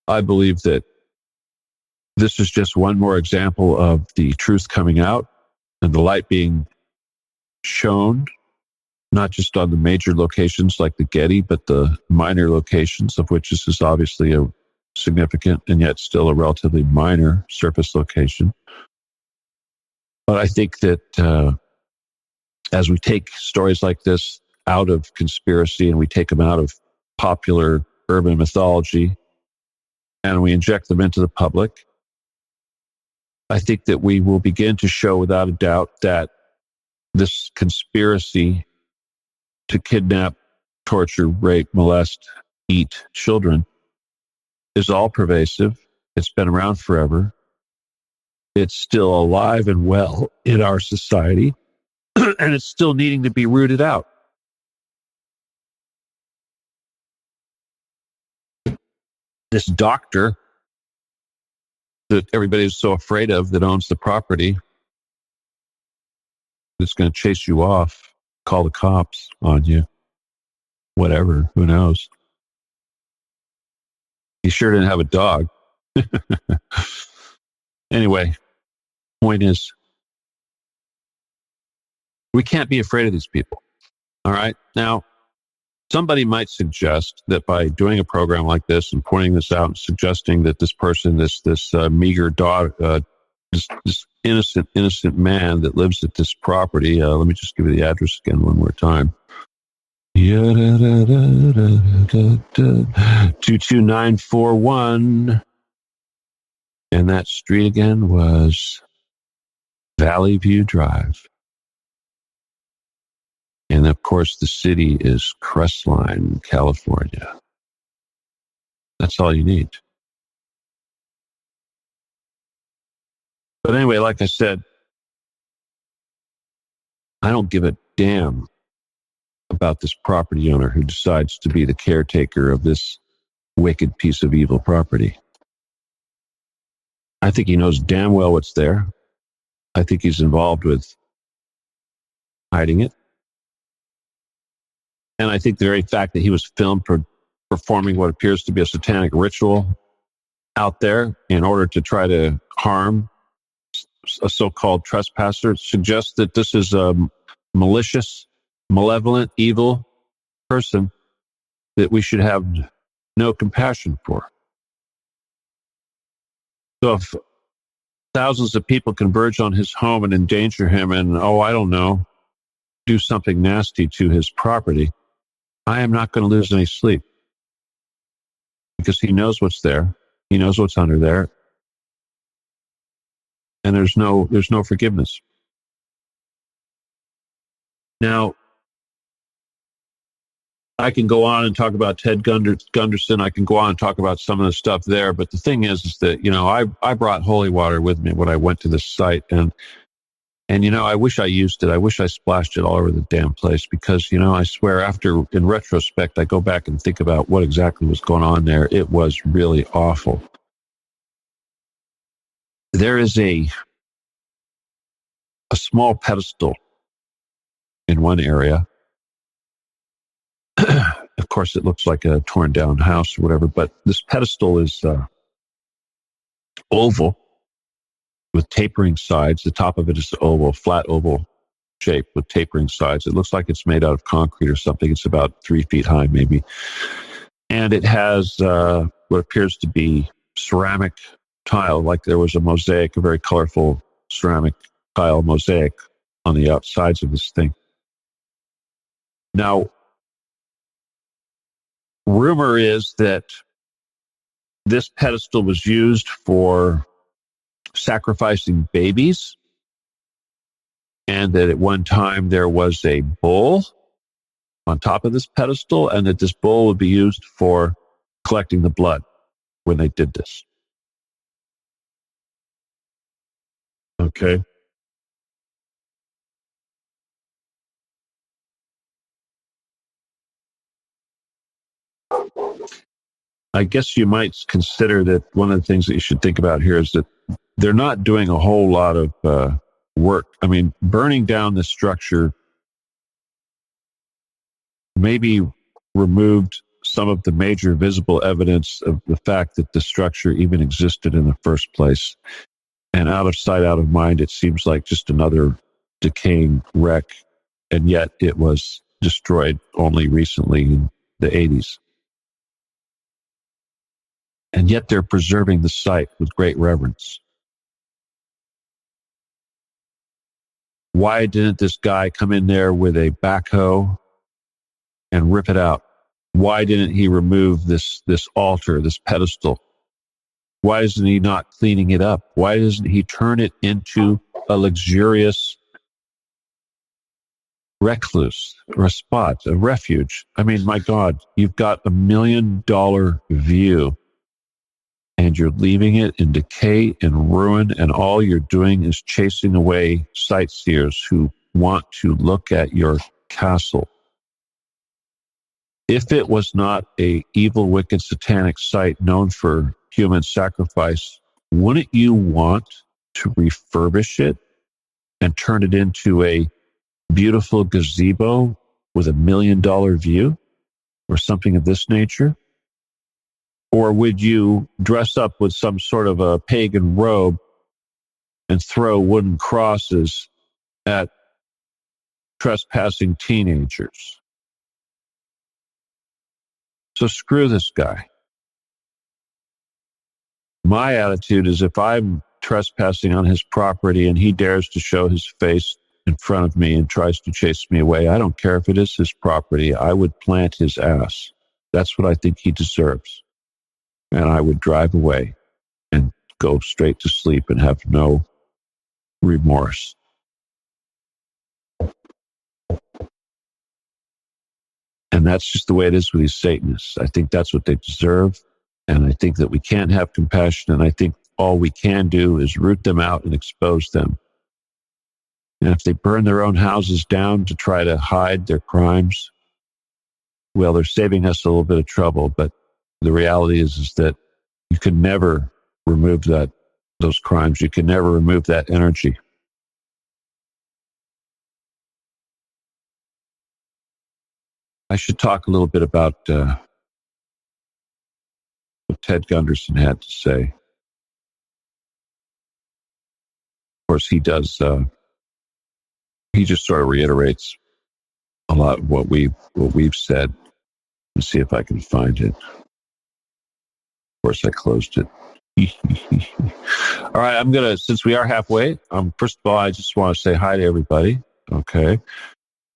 I believe that this is just one more example of the truth coming out and the light being shown, not just on the major locations like the Getty, but the minor locations, of which this is obviously a significant and yet still a relatively minor surface location. But I think that as we take stories like this out of conspiracy and we take them out of popular urban mythology and we inject them into the public, I think that we will begin to show without a doubt that this conspiracy to kidnap, torture, rape, molest, eat children is all pervasive. It's been around forever. It's still alive and well in our society, and it's still needing to be rooted out. This doctor that everybody is so afraid of that owns the property, that's going to chase you off, call the cops on you, whatever, who knows. He sure didn't have a dog. Anyway, point is, we can't be afraid of these people. All right? Now, somebody might suggest that by doing a program like this and pointing this out and suggesting that this person, this meager dog, this innocent man that lives at this property, let me just give you the address again one more time. 22941. And that street again was Valley View Drive. And of course, the city is Crestline, California. That's all you need. But anyway, like I said, I don't give a damn about this property owner who decides to be the caretaker of this wicked piece of evil property. I think he knows damn well what's there. I think he's involved with hiding it. And I think the very fact that he was filmed performing what appears to be a satanic ritual out there in order to try to harm a so-called trespasser suggests that this is a malicious, malevolent, evil person that we should have no compassion for. So if thousands of people converge on his home and endanger him and, I don't know, do something nasty to his property, I am not going to lose any sleep because he knows what's there. He knows what's under there. And there's no forgiveness. Now, I can go on and talk about Ted Gunderson. I can go on and talk about some of the stuff there. But the thing is that, I brought holy water with me when I went to this site. And I wish I used it. I wish I splashed it all over the damn place because, I swear in retrospect, I go back and think about what exactly was going on there. It was really awful. There is a small pedestal in one area. Of course, it looks like a torn down house or whatever, but this pedestal is oval with tapering sides. The top of it is oval, flat oval shape with tapering sides. It looks like it's made out of concrete or something. It's about 3 feet high, maybe. And it has what appears to be ceramic tile, like there was a mosaic, a very colorful ceramic tile mosaic on the outsides of this thing. Now, rumor is that this pedestal was used for sacrificing babies, and that at one time there was a bull on top of this pedestal, and that this bull would be used for collecting the blood when they did this. Okay. I guess you might consider that one of the things that you should think about here is that they're not doing a whole lot of work. I mean, burning down this structure maybe removed some of the major visible evidence of the fact that the structure even existed in the first place. And out of sight, out of mind, it seems like just another decaying wreck. And yet it was destroyed only recently in the 80s. And yet they're preserving the site with great reverence. Why didn't this guy come in there with a backhoe and rip it out? Why didn't he remove this altar, this pedestal? Why isn't he not cleaning it up? Why doesn't he turn it into a luxurious recluse or a spot, a refuge? I mean, my God, you've got $1 million view and you're leaving it in decay and ruin, and all you're doing is chasing away sightseers who want to look at your castle. If it was not a evil, wicked, satanic site known for human sacrifice, wouldn't you want to refurbish it and turn it into a beautiful gazebo with $1 million view or something of this nature? Or would you dress up with some sort of a pagan robe and throw wooden crosses at trespassing teenagers? So screw this guy. My attitude is if I'm trespassing on his property and he dares to show his face in front of me and tries to chase me away, I don't care if it is his property. I would plant his ass. That's what I think he deserves. And I would drive away and go straight to sleep and have no remorse. And that's just the way it is with these Satanists. I think that's what they deserve. And I think that we can't have compassion. And I think all we can do is root them out and expose them. And if they burn their own houses down to try to hide their crimes, well, they're saving us a little bit of trouble. But the reality is that you can never remove those crimes. You can never remove that energy. I should talk a little bit about what Ted Gunderson had to say. Of course, he does. He just sort of reiterates a lot of what we've said. Let's see if I can find it. Of course, I closed it. All right, since we are halfway, first of all, I just want to say hi to everybody. Okay.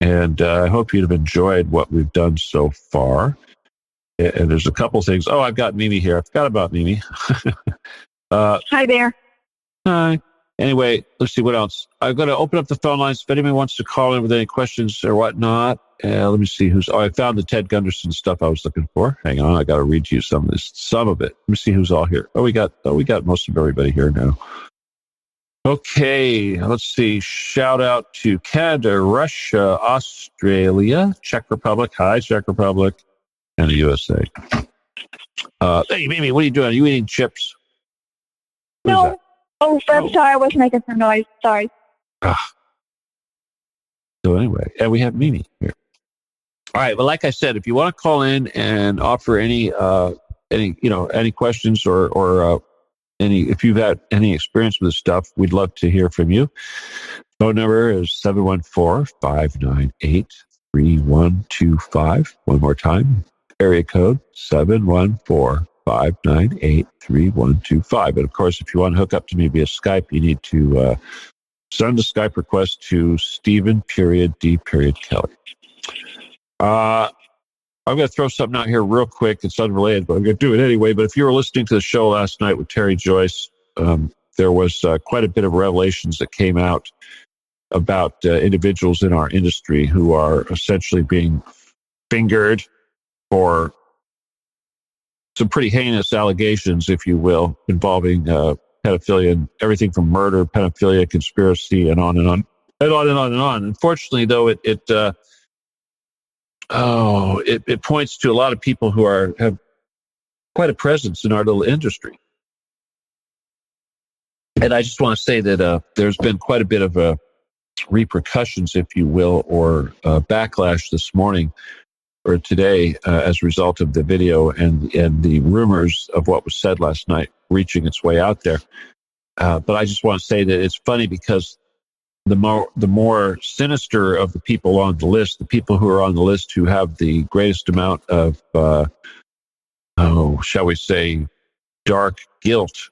And I hope you'd have enjoyed what we've done so far. And there's a couple things. Oh, I've got Mimi here. I forgot about Mimi. Hi there. Hi. Anyway, let's see what else. I'm going to open up the phone lines if anyone wants to call in with any questions or whatnot. Let me see I found the Ted Gunderson stuff I was looking for. Hang on, I got to read to you some of it. Let me see who's all here. We got most of everybody here now. Okay, let's see. Shout out to Canada, Russia, Australia, Czech Republic. Hi, Czech Republic, and the USA. Hey, Mimi, what are you doing? Are you eating chips? No. Oh, I'm sorry. I was making some noise. Sorry. So anyway, and we have Mimi here. All right. Well, like I said, if you want to call in and offer any questions or if you've had any experience with this stuff, we'd love to hear from you. Phone number is 714-598-3125. One more time. Area code 714-598-3125. And of course, if you want to hook up to me via Skype, you need to send a Skype request to Stephen D. Kelley. I'm going to throw something out here real quick. It's unrelated, but I'm going to do it anyway. But if you were listening to the show last night with Terry Joyce, there was quite a bit of revelations that came out about individuals in our industry who are essentially being fingered for some pretty heinous allegations, if you will, involving pedophilia and everything from murder, pedophilia, conspiracy, and on and on, and on and on and on. Unfortunately, though, it points to a lot of people who have quite a presence in our little industry. And I just want to say that there's been quite a bit of repercussions, if you will, or backlash this morning or today as a result of the video and the rumors of what was said last night reaching its way out there. But I just want to say that it's funny because the more sinister of the people on the list, the people who are on the list who have the greatest amount of, shall we say, dark guilt,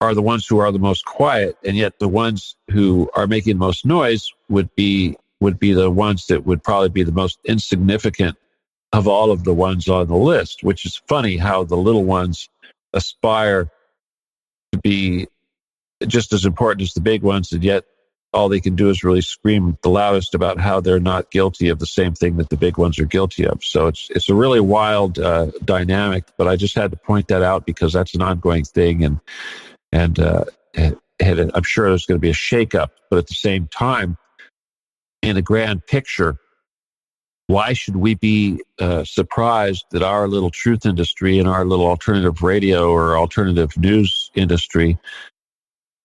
are the ones who are the most quiet, and yet the ones who are making the most noise would be the ones that would probably be the most insignificant of all of the ones on the list, which is funny how the little ones aspire to be just as important as the big ones, and yet all they can do is really scream the loudest about how they're not guilty of the same thing that the big ones are guilty of. So it's a really wild dynamic, but I just had to point that out because that's an ongoing thing, and I'm sure there's going to be a shakeup. But at the same time, in the grand picture, why should we be surprised that our little truth industry and our little alternative radio or alternative news industry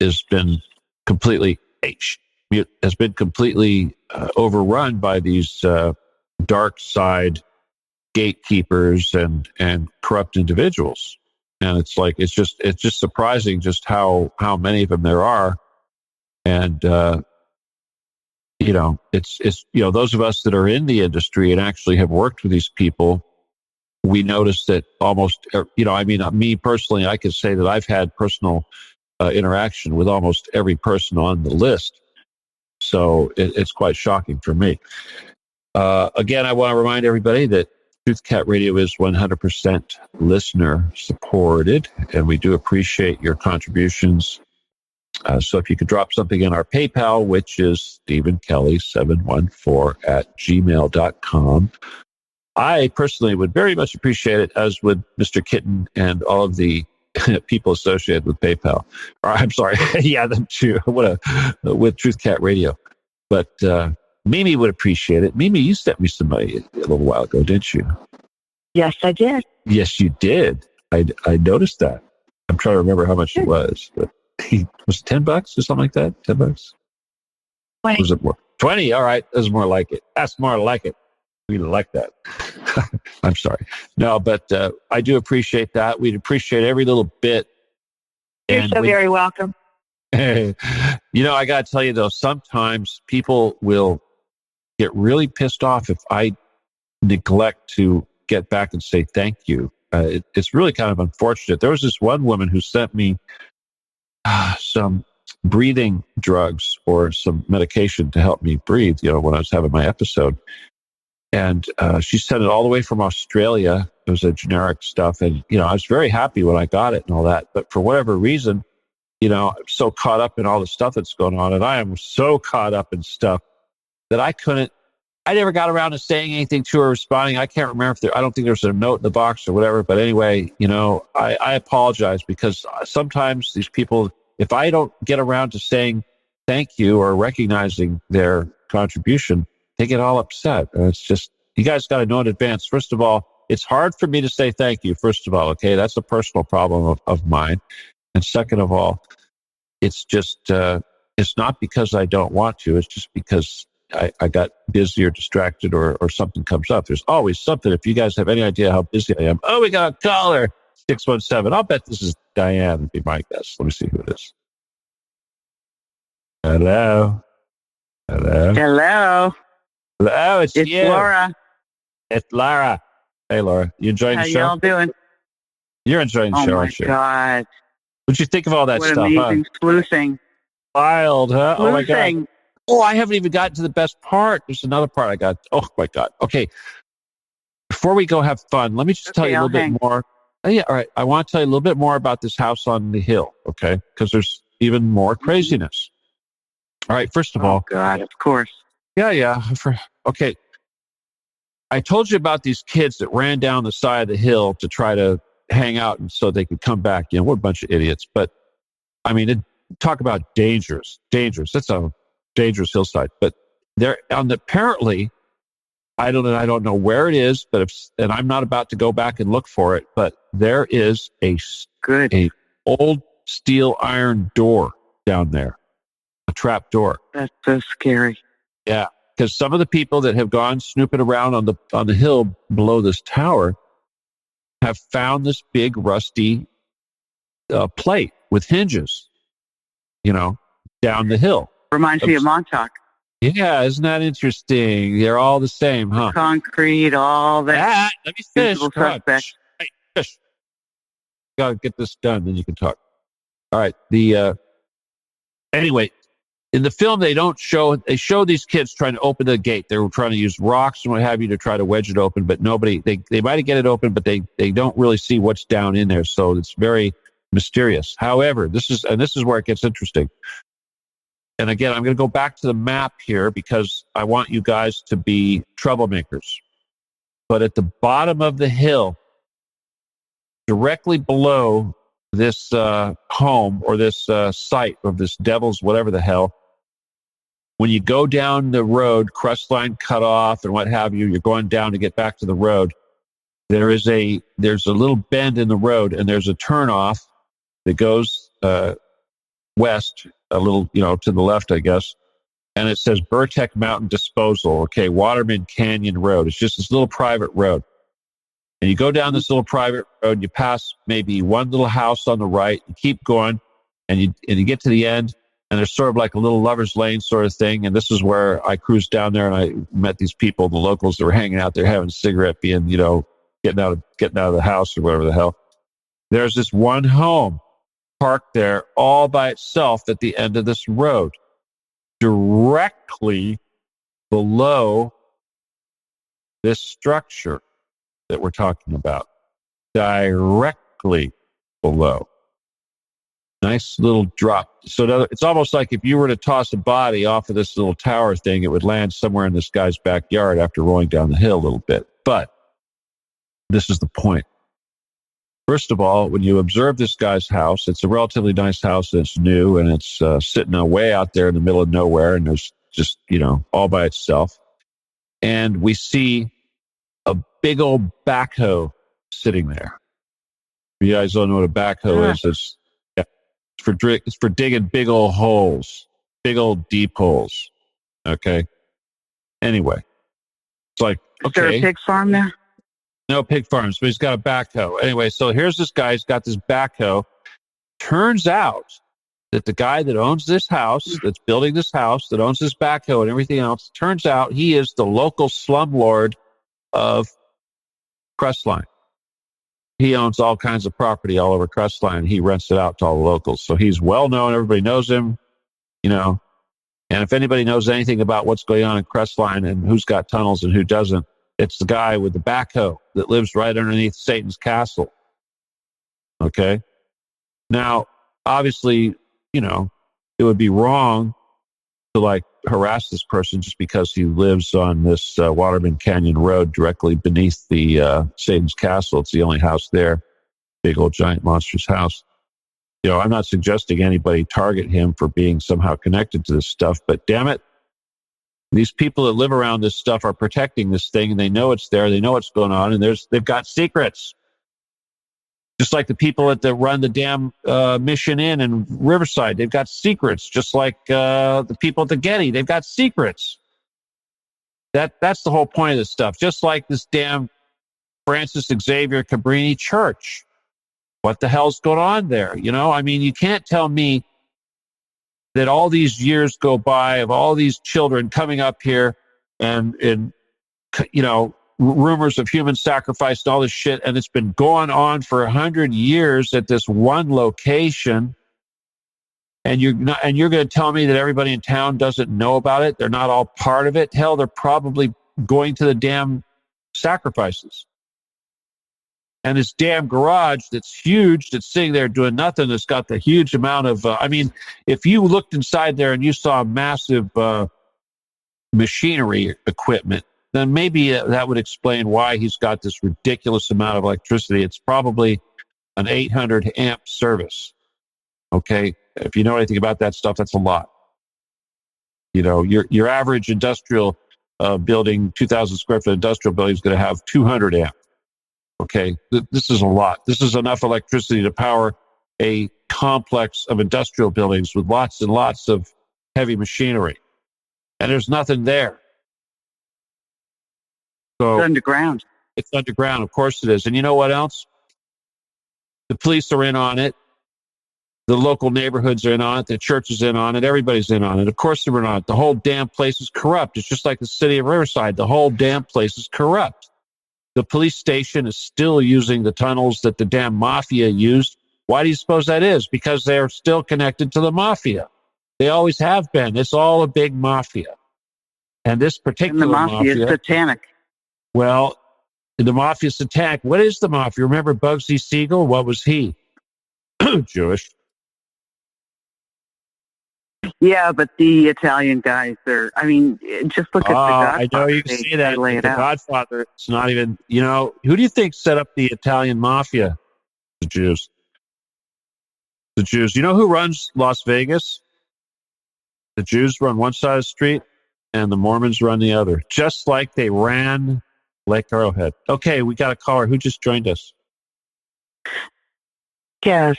has been completely overrun by these dark side gatekeepers and corrupt individuals? And it's just surprising just how many of them there are. And it's those of us that are in the industry and actually have worked with these people, we notice that almost, me personally, I could say that I've had personal interaction with almost every person on the list. So it's quite shocking for me. Again, I want to remind everybody that Truth Cat Radio is 100% listener supported, and we do appreciate your contributions. So if you could drop something in our PayPal, which is StephenKelley714 @gmail.com, I personally would very much appreciate it, as would Mr. Kitten and all of the people associated with PayPal. Or, I'm sorry, yeah, them too. With Truth Cat Radio. But Mimi would appreciate it. Mimi, you sent me some money a little while ago, didn't you? Yes, I did. Yes, you did. I noticed that. I'm trying to remember how much it was, but was it $10 or something like that? $10? 20. Was it more? 20. All right, that's more like it. That's more like it. We like that. I'm sorry. No, but I do appreciate that. We'd appreciate every little bit. You're so very welcome. I got to tell you, though, sometimes people will get really pissed off if I neglect to get back and say thank you. It's really kind of unfortunate. There was this one woman who sent me some breathing drugs or some medication to help me breathe, when I was having my episode. And she sent it all the way from Australia. It was a generic stuff. And, I was very happy when I got it and all that. But for whatever reason, I'm so caught up in all the stuff that's going on. And I am so caught up in stuff that I never got around to saying anything to her, responding. I can't remember I don't think there's a note in the box or whatever. But anyway, I apologize, because sometimes these people, if I don't get around to saying thank you or recognizing their contribution, they get all upset. And it's just, you guys got to know in advance. First of all, it's hard for me to say thank you, first of all, okay? That's a personal problem of mine. And second of all, it's just, it's not because I don't want to. It's just because I got busy or distracted or something comes up. There's always something. If you guys have any idea how busy I am. Oh, we got a caller, 617. I'll bet this is Diane, would be my guess. Let me see who it is. Hello. Hello, it's you. Laura. It's Laura. Hey, Laura. You enjoying the show? How y'all doing? You're enjoying the show, aren't you? Oh, my God. What'd you think of all that What stuff, amazing sleuthing. Wild, huh? Oh, my God. Sleuthing. Oh, I haven't even gotten to the best part. There's another part I got. Oh, my God. Okay. Before we go have fun, let me just tell you a little bit more. Oh, yeah, all right. I want to tell you a little bit more about this house on the hill, okay? Because there's even more craziness. All right, first of all. Oh, God, of course. Yeah. Okay. I told you about these kids that ran down the side of the hill to try to hang out and so they could come back. What a bunch of idiots. But, I mean, talk about dangerous. That's a dangerous hillside. But they're apparently, I don't know where it is, but and I'm not about to go back and look for it, but there is a old steel iron door down there. A trap door. That's so scary. Yeah, because some of the people that have gone snooping around on the hill below this tower have found this big rusty plate with hinges, down the hill. Reminds me of Montauk. Yeah, isn't that interesting? They're all the same, huh? Concrete, all that. Let me finish. Suspect. Hey, fish. Gotta get this done, then you can talk. All right. Anyway. In the film, they show these kids trying to open the gate. They were trying to use rocks and what have you to try to wedge it open, but they might get it open, but they don't really see what's down in there. So it's very mysterious. However, this is where it gets interesting. And again, I'm going to go back to the map here because I want you guys to be troublemakers. But at the bottom of the hill, directly below this home or this site of this devil's whatever the hell, when you go down the road, crust line cut off and what have you, you're going down to get back to the road. There's a little bend in the road and there's a turnoff that goes west a little, to the left, I guess. And it says Burtec Mountain Disposal. Okay, Waterman Canyon Road. It's just this little private road. And you go down this little private road, you pass maybe one little house on the right, you keep going, and you get to the end, and there's sort of like a little lover's lane sort of thing. And this is where I cruised down there and I met these people, the locals that were hanging out there having a cigarette, being, getting out of the house or whatever the hell. There's this one home parked there all by itself at the end of this road, directly below this structure that we're talking about, directly below. Nice little drop. So it's almost like if you were to toss a body off of this little tower thing, it would land somewhere in this guy's backyard after rolling down the hill a little bit. But this is the point. First of all, when you observe this guy's house, it's a relatively nice house. And it's new, and it's sitting way out there in the middle of nowhere, and there's just, all by itself. And we see a big old backhoe sitting there. If you guys don't know what a backhoe is, it's for digging big old holes, big old deep holes. Okay. Anyway, it's like, okay. Is there a pig farm there? No pig farms, but he's got a backhoe. Anyway, so here's this guy. He's got this backhoe. Turns out that the guy that owns this house, that's building this house, that owns this backhoe and everything else, turns out he is the local slumlord of Crestline. He owns all kinds of property all over Crestline. He rents it out to all the locals. So he's well known. Everybody knows him, And if anybody knows anything about what's going on in Crestline and who's got tunnels and who doesn't, it's the guy with the backhoe that lives right underneath Satan's castle. Okay? Now, obviously, it would be wrong to harass this person just because he lives on this Waterman Canyon Road directly beneath the Satan's castle. It's the only house there. Big old giant monstrous house. I'm not suggesting anybody target him for being somehow connected to this stuff, but damn it, these people that live around this stuff are protecting this thing, and they know it's there. They know what's going on, and they've got secrets. Just like the people that run the damn Mission Inn in Riverside, they've got secrets. Just like the people at the Getty, they've got secrets. That's the whole point of this stuff. Just like this damn Francis Xavier Cabrini Church. What the hell's going on there? You can't tell me that all these years go by of all these children coming up here and rumors of human sacrifice and all this shit, and it's been going on for 100 years at this one location, and you're going to tell me that everybody in town doesn't know about it? They're not all part of it? Hell, they're probably going to the damn sacrifices. And this damn garage that's huge, that's sitting there doing nothing, that's got the huge amount of, if you looked inside there and you saw massive machinery equipment, then maybe that would explain why he's got this ridiculous amount of electricity. It's probably an 800 amp service. Okay? If you know anything about that stuff, that's a lot. Your average industrial building, 2,000 square foot industrial building is going to have 200 amp. Okay, this is a lot. This is enough electricity to power a complex of industrial buildings with lots and lots of heavy machinery. And there's nothing there. So it's underground. It's underground, of course it is. And you know what else? The police are in on it. The local neighborhoods are in on it. The church is in on it. Everybody's in on it. Of course they're in on it. The whole damn place is corrupt. It's just like the city of Riverside. The whole damn place is corrupt. The police station is still using the tunnels that the damn mafia used. Why do you suppose that is? Because they're still connected to the mafia. They always have been. It's all a big mafia. And this particular mafia is satanic. Well, the mafia is satanic. What is the mafia? Remember Bugsy Siegel? What was he? Jewish. Yeah, but the Italian guys are, just look at the Godfather. I know you can see that. The Godfather, it's not even, who do you think set up the Italian mafia? The Jews. The Jews. You know who runs Las Vegas? The Jews run one side of the street and the Mormons run the other, just like they ran Lake Arrowhead. Okay, we got a caller. Who just joined us? Yes.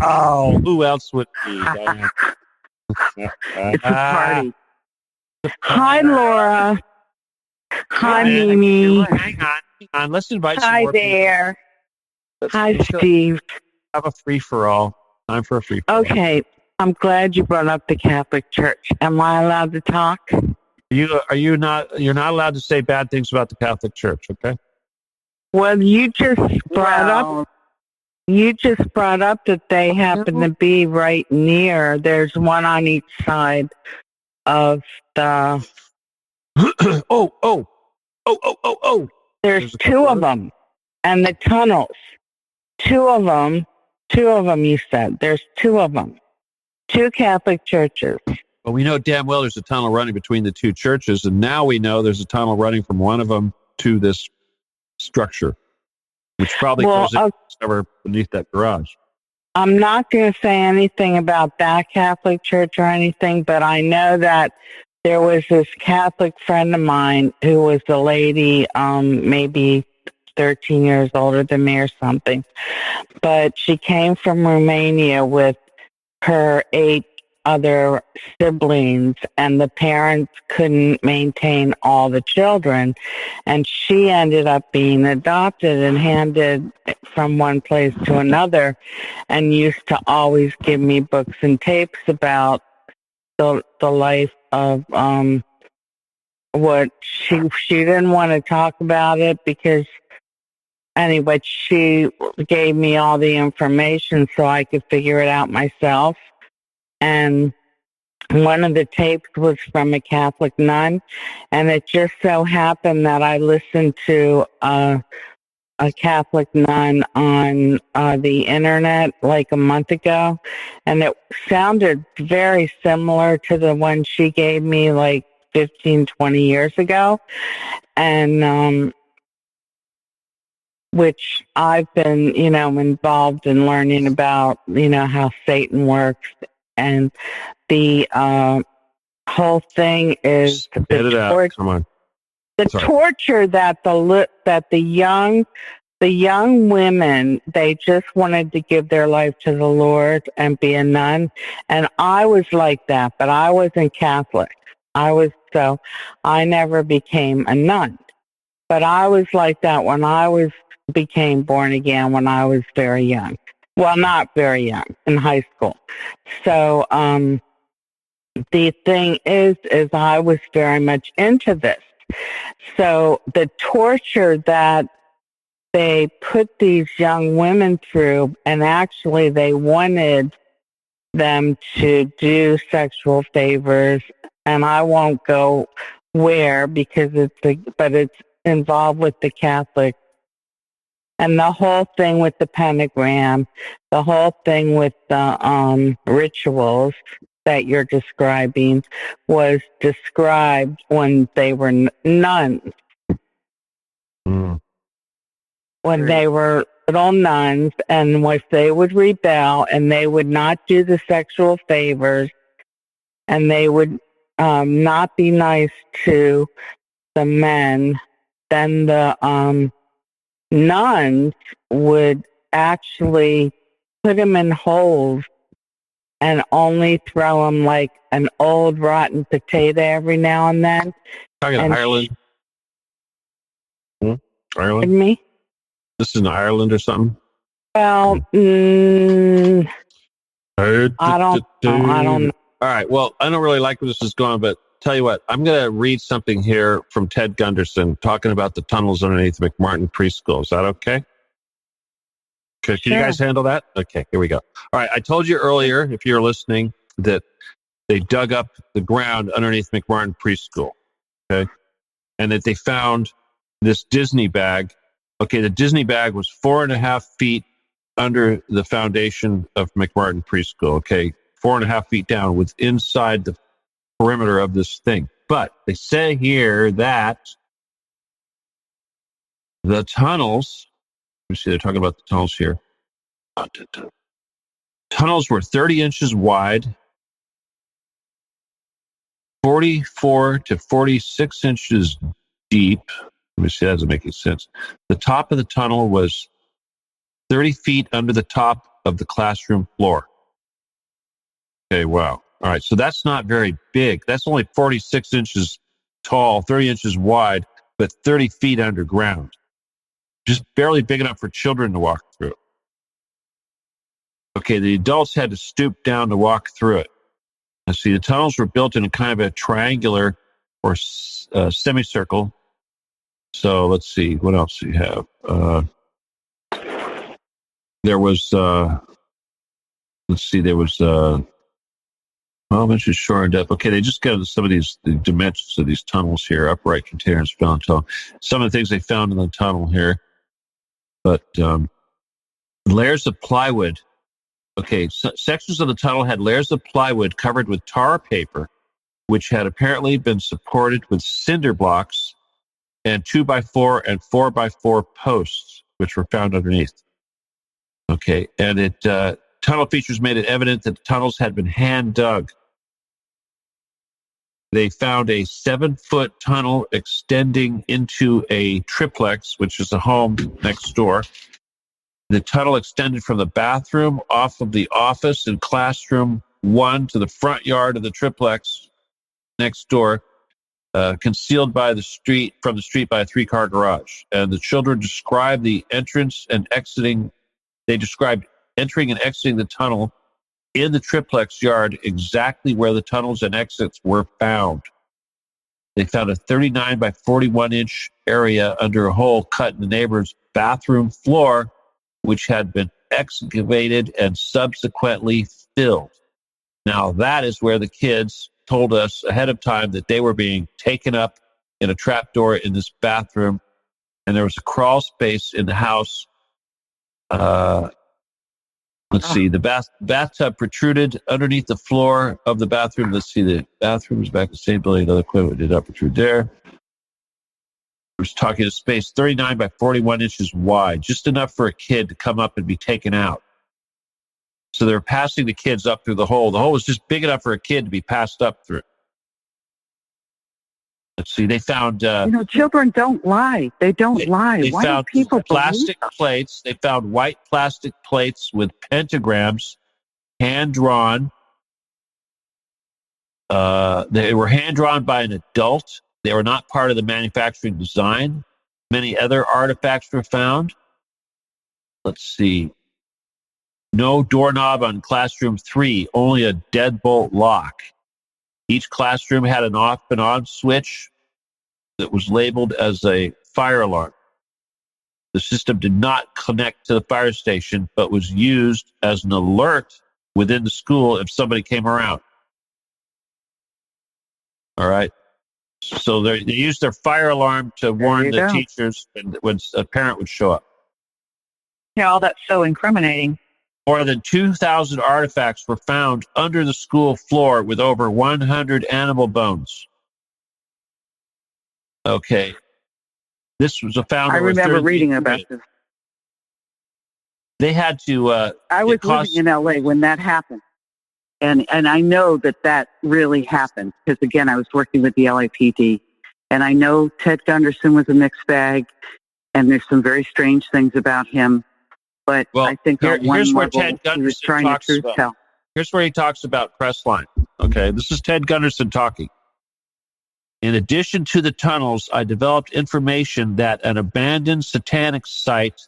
Oh, who else would be? It's a party. Hi, Laura. Hi, Mimi. Hang on. Let's invite some Hi more there. Hi, Steve. Have a free-for-all. Time for a free-for-all. Okay. I'm glad you brought up the Catholic Church. Am I allowed to talk? You're not allowed to say bad things about the Catholic Church, okay? Well, you just brought up that they happen to be right near. There's one on each side of the... Oh. There's two of them. And the tunnels. Two of them, you said. There's two of them. Two Catholic churches. Well, we know damn well there's a tunnel running between the two churches, and now we know there's a tunnel running from one of them to this structure. which probably goes somewhere beneath that garage. I'm not going to say anything about that Catholic church or anything, but I know that there was this Catholic friend of mine who was a lady, maybe 13 years older than me or something, but she came from Romania with her 8 other siblings, and the parents couldn't maintain all the children, and she ended up being adopted and handed from one place to another, and used to always give me books and tapes about the life of what she didn't want to talk about it because anyway, she gave me all the information so I could figure it out myself. And one of the tapes was from a Catholic nun, and it just so happened that I listened to a Catholic nun on the internet like a month ago, and it sounded very similar to the one she gave me like 15, 20 years ago, and which I've been, involved in learning about, how Satan works. And the whole thing is the torture that the young women, they just wanted to give their life to the Lord and be a nun. And I was like that, but I wasn't Catholic. I never became a nun. But I was like that when I became born again when I was very young. Well, not very young, in high school. So the thing is I was very much into this. So the torture that they put these young women through, and actually they wanted them to do sexual favors, and I won't go where because it's involved with the Catholic. And the whole thing with the pentagram, the whole thing with the rituals that you're describing was described when they were nuns. When they were little nuns, and if they would rebel and they would not do the sexual favors, and they would not be nice to the men, then the nuns would actually put them in holes and only throw them like an old rotten potato every now and then. Talking about Ireland? Ireland? Me? This is in Ireland or something? Well, I don't know. All right. Well, I don't really like where this is going, but tell you what, I'm going to read something here from Ted Gunderson talking about the tunnels underneath McMartin Preschool. Is that okay? Can you guys handle that? Okay, here we go. All right. I told you earlier, if you're listening, that they dug up the ground underneath McMartin Preschool. Okay. And that they found this Disney bag. Okay. The Disney bag was 4.5 feet under the foundation of McMartin Preschool. Okay. 4.5 feet down with inside the perimeter of this thing. But they say here that the tunnels, let me see, they're talking about the tunnels here. Tunnels were 30 inches wide, 44 to 46 inches deep. Let me see, that doesn't make any sense. The top of the tunnel was 30 feet under the top of the classroom floor. Okay, wow. All right, so that's not very big. That's only 46 inches tall, 30 inches wide, but 30 feet underground. Just barely big enough for children to walk through. Okay, the adults had to stoop down to walk through it. Now, see, the tunnels were built in a kind of a triangular or semicircle. So let's see, what else do you have? There was, well, it's just shortened up. Okay, they just got some of the dimensions of these tunnels here. Upright containers found tunnel. Some of the things they found in the tunnel here. But layers of plywood. Okay, sections of the tunnel had layers of plywood covered with tar paper, which had apparently been supported with cinder blocks and 2x4 and 4x4 posts which were found underneath. Okay, and tunnel features made it evident that the tunnels had been hand dug. They found a 7-foot tunnel extending into a triplex, which is a home next door. The tunnel extended from the bathroom off of the office and classroom 1 to the front yard of the triplex next door, concealed by the street by a 3-car garage. And the children described the entrance and exiting. They described entering and exiting the tunnel in the triplex yard exactly where the tunnels and exits were found. They found a 39 by 41 inch area under a hole cut in the neighbor's bathroom floor, which had been excavated and subsequently filled. Now, that is where the kids told us ahead of time that they were being taken up in a trapdoor in this bathroom, and there was a crawl space in the house. Let's see, the bathtub protruded underneath the floor of the bathroom. Let's see, the bathroom is back in the same building. Another equipment did not protrude there. We're talking a space 39 by 41 inches wide, just enough for a kid to come up and be taken out. So they were passing the kids up through the hole. The hole was just big enough for a kid to be passed up through. Let's see, they found... children don't lie. They don't lie. They Why found do people plastic believe plates. They found white plastic plates with pentagrams, hand-drawn. They were hand-drawn by an adult. They were not part of the manufacturing design. Many other artifacts were found. Let's see. No doorknob on classroom 3, only a deadbolt lock. Each classroom had an off and on switch that was labeled as a fire alarm. The system did not connect to the fire station, but was used as an alert within the school if somebody came around. All right. So they used their fire alarm to warn the teachers when a parent would show up. Yeah, all that's so incriminating. More than 2,000 artifacts were found under the school floor with over 100 animal bones. Okay. This was found. I remember reading about this. They had to... I was living in L.A. when that happened. And I know that really happened because, again, I was working with the LAPD. And I know Ted Gunderson was a mixed bag, and there's some very strange things about him. But I think on one level, he was trying to truth tell. Here's where he talks about Crestline. Okay, this is Ted Gunderson talking. In addition to the tunnels, I developed information that an abandoned satanic site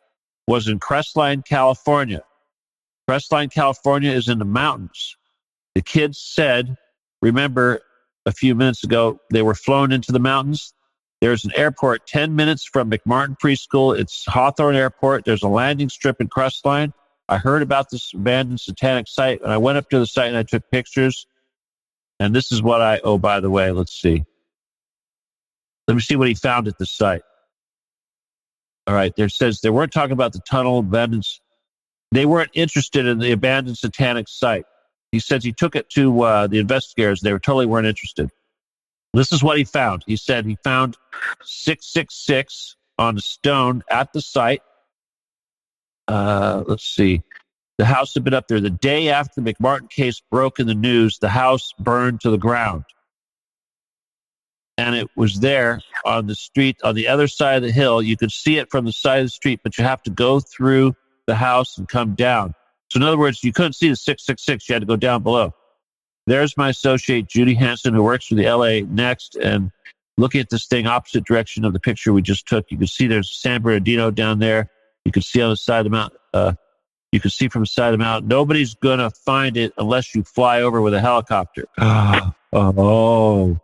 was in Crestline, California. Crestline, California is in the mountains. The kids said, remember a few minutes ago, they were flown into the mountains. There's an airport 10 minutes from McMartin Preschool. It's Hawthorne Airport. There's a landing strip in Crestline. I heard about this abandoned satanic site, and I went up to the site and I took pictures. And this is what by the way, let's see. Let me see what he found at the site. All right, there says they weren't talking about the tunnel abandoned. They weren't interested in the abandoned satanic site. He says he took it to the investigators. They totally weren't interested. This is what he found. He said he found 666 on a stone at the site. Let's see. The house had been up there. The day after the McMartin case broke in the news, the house burned to the ground. And it was there on the street, on the other side of the hill. You could see it from the side of the street, but you have to go through the house and come down. So in other words, you couldn't see the 666. You had to go down below. There's my associate, Judy Hansen, who works for the LA Next. And looking at this thing opposite direction of the picture we just took, you can see there's San Bernardino down there. You can see on the side of the mountain. You can see from the side of the mountain. Nobody's going to find it unless you fly over with a helicopter. Oh.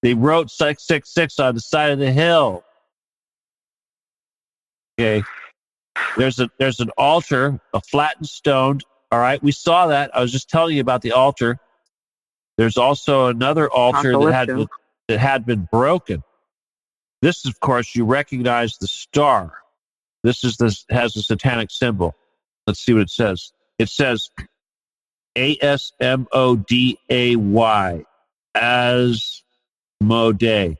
They wrote 666 on the side of the hill. Okay. There's an altar, a flattened stone. All right. We saw that. I was just telling you about the altar. There's also another altar that had been broken. This, of course, you recognize the star. This has a satanic symbol. Let's see what it says. It says ASMODAY, Asmodee.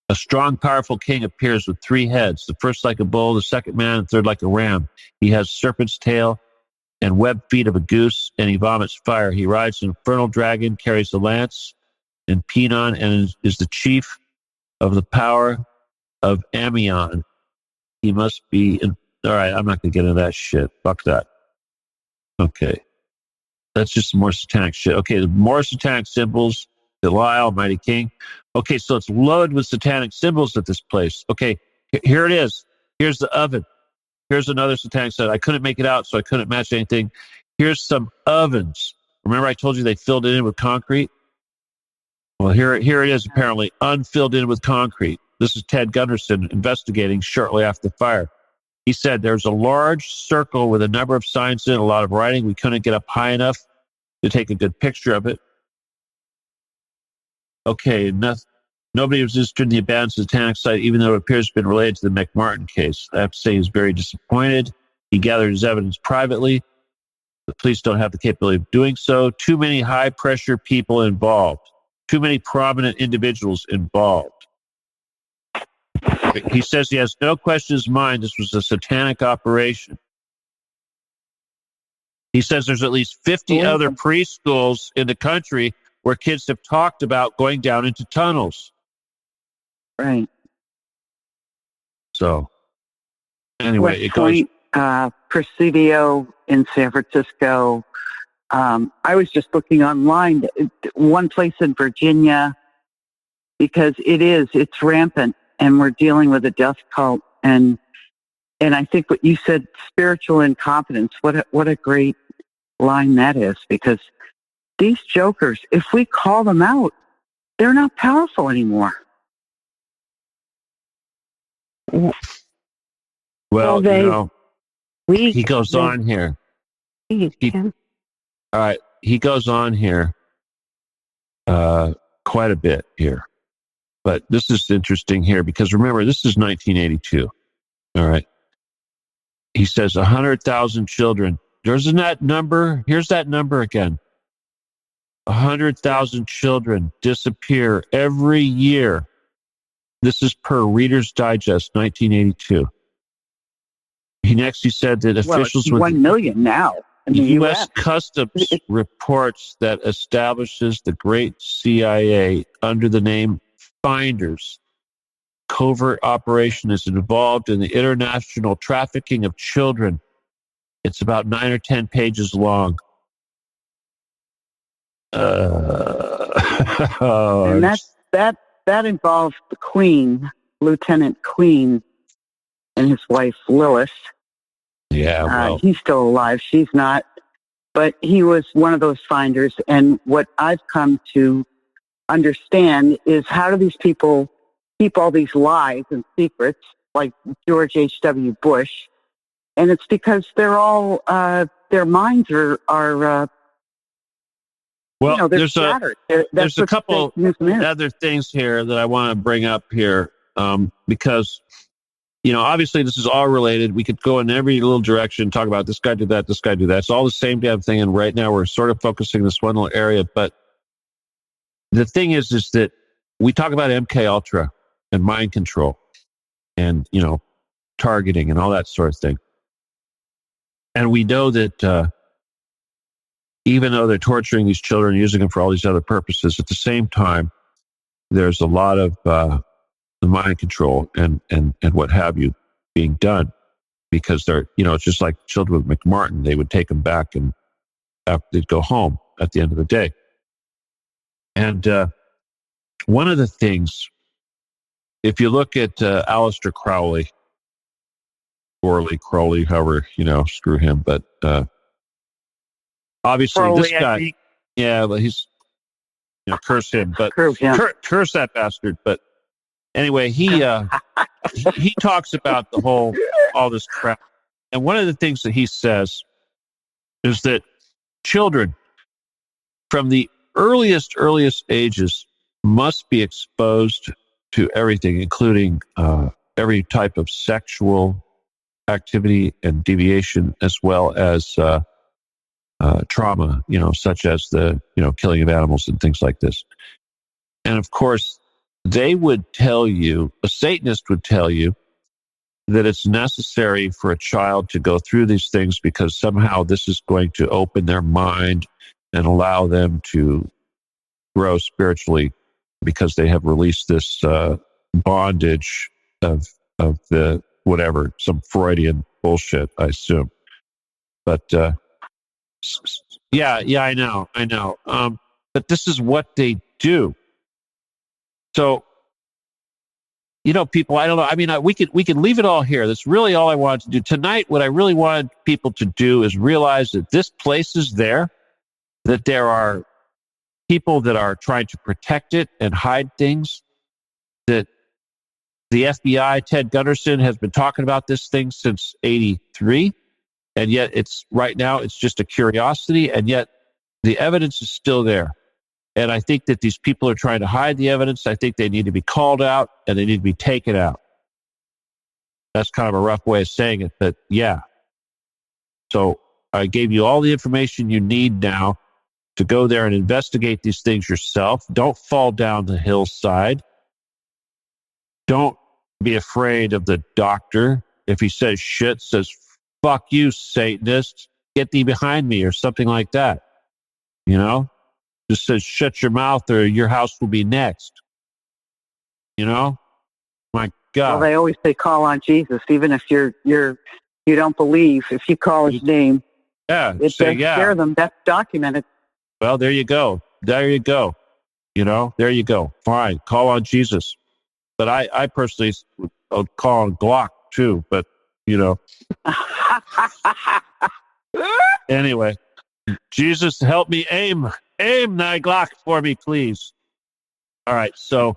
A strong, powerful king appears with 3 heads, the first like a bull, the second man, and third like a ram. He has serpent's tail and webbed feet of a goose, and he vomits fire. He rides an infernal dragon, carries a lance and pennon, and is the chief of the power of Amion. He must be... All right, I'm not going to get into that shit. Fuck that. Okay. That's just some more satanic shit. Okay, the more satanic symbols, Belial, Almighty King. Okay, so it's loaded with satanic symbols at this place. Okay, here it is. Here's the oven. Here's another satanic set. I couldn't make it out, so I couldn't match anything. Here's some ovens. Remember I told you they filled it in with concrete? Well, here it is, apparently, unfilled in with concrete. This is Ted Gunderson investigating shortly after the fire. He said there's a large circle with a number of signs in it, a lot of writing. We couldn't get up high enough to take a good picture of it. Okay, nobody was interested in the abandoned satanic site, even though it appears to have been related to the McMartin case. I have to say he was very disappointed. He gathered his evidence privately. The police don't have the capability of doing so. Too many high-pressure people involved. Too many prominent individuals involved. He says he has no question in his mind this was a satanic operation. He says there's at least 50 other preschools in the country where kids have talked about going down into tunnels. Right. So, anyway, West Point, Presidio in San Francisco. I was just looking online, one place in Virginia, because it's rampant, and we're dealing with a death cult. And I think what you said, spiritual incompetence, what a great line that is, because these jokers, if we call them out, they're not powerful anymore. Well, he goes on here. All right, he goes on here quite a bit here. But this is interesting here because remember, this is 1982. All right. He says 100,000 children. There's that number. Here's that number again. 100,000 children disappear every year. This is per Reader's Digest, 1982. He said that officials with 1 million now in the U.S. Customs reports that establishes the great CIA under the name Finders. Covert operation is involved in the international trafficking of children. It's about 9 or 10 pages long. And that involves the Queen, Lieutenant Queen, and his wife Lilith. Yeah, well, he's still alive. She's not. But he was one of those finders. And what I've come to understand is, how do these people keep all these lies and secrets, like George H.W. Bush? And it's because they're all, their minds are well, they're scattered. There's a couple other things here that I want to bring up here, because, obviously this is all related. We could go in every little direction, talk about this guy did that, this guy did that. It's all the same damn thing. And right now we're sort of focusing this one little area. But the thing is that we talk about MK Ultra and mind control and, targeting and all that sort of thing. And we know that even though they're torturing these children, using them for all these other purposes, at the same time, there's a lot of the mind control and what have you being done, because they're, it's just like children with McMartin. They would take them back and they'd go home at the end of the day. And one of the things, if you look at Aleister Crowley, Crowley, however, screw him, but obviously Crowley, this guy, but he's, curse him, but curse that bastard. But anyway, he talks about all this crap. And one of the things that he says is that children from the earliest ages must be exposed to everything, including every type of sexual activity and deviation, as well as trauma, such as the, killing of animals and things like this. And of course, they would tell you, a Satanist would tell you, that it's necessary for a child to go through these things because somehow this is going to open their mind and allow them to grow spiritually because they have released this bondage of the whatever, some Freudian bullshit, I assume. But yeah, I know. But this is what they do. So, people, I don't know. I mean, we could leave it all here. That's really all I wanted to do tonight. What I really wanted people to do is realize that this place is there, that there are people that are trying to protect it and hide things, that the FBI, Ted Gunderson, has been talking about this thing since '83, and yet right now it's just a curiosity, and yet the evidence is still there. And I think that these people are trying to hide the evidence. I think they need to be called out and they need to be taken out. That's kind of a rough way of saying it, but yeah. So I gave you all the information you need now to go there and investigate these things yourself. Don't fall down the hillside. Don't be afraid of the doctor. If he says shit, says, fuck you, Satanist, get thee behind me, or something like that. Just says, shut your mouth or your house will be next. My God. Well, they always say call on Jesus, even if you don't believe. If you call his name, it does scare them. That's documented. Well, there you go. There you go. Fine, call on Jesus. But I personally would call on Glock too. But anyway, Jesus, help me aim thy Glock for me, please. All right. So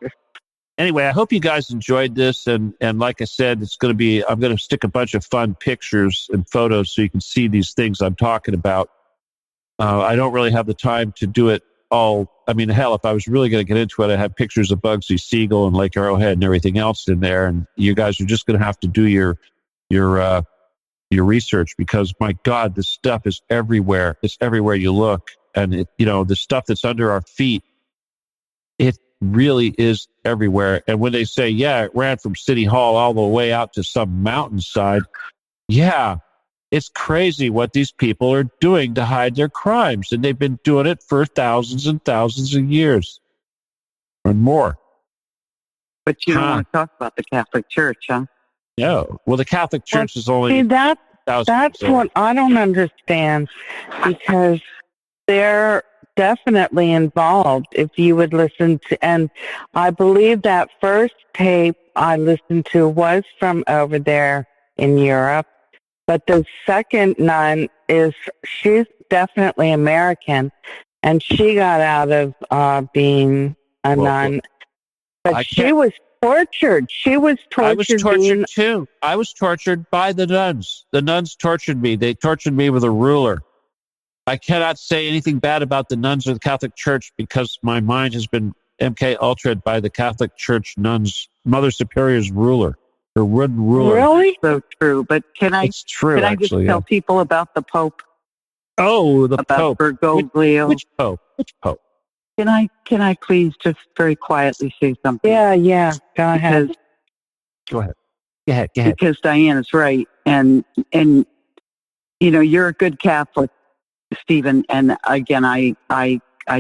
anyway, I hope you guys enjoyed this. And like I said, I'm going to stick a bunch of fun pictures and photos so you can see these things I'm talking about. I don't really have the time to do it all. I mean, hell, if I was really going to get into it, I'd have pictures of Bugsy Siegel and Lake Arrowhead and everything else in there. And you guys are just going to have to do your research because, my God, this stuff is everywhere. It's everywhere you look. And, the stuff that's under our feet, it really is everywhere. And when they say, it ran from City Hall all the way out to some mountainside, it's crazy what these people are doing to hide their crimes. And they've been doing it for thousands and thousands of years and more. But you don't want to talk about the Catholic Church, huh? No. Well, the Catholic Church is only... See, that's what I don't understand, because they're definitely involved. If you would listen to, and I believe that first tape I listened to was from over there in Europe, but the second nun she's definitely American, and she got out of being a nun, but she was tortured. She was tortured. I was tortured too. I was tortured by the nuns. The nuns tortured me. They tortured me with a ruler. I cannot say anything bad about the nuns or the Catholic Church because my mind has been MK Ultra'd by the Catholic Church nuns, Mother Superior's ruler, her wooden ruler. Really? So true. But it's true, can I just tell people about the Pope? Oh, the Pope. Bergoglio. Which Pope? Which Pope? Can I please just very quietly say something? Yeah. Go ahead. Go ahead. Because Diane is right. And you're a good Catholic, Stephen. And again, I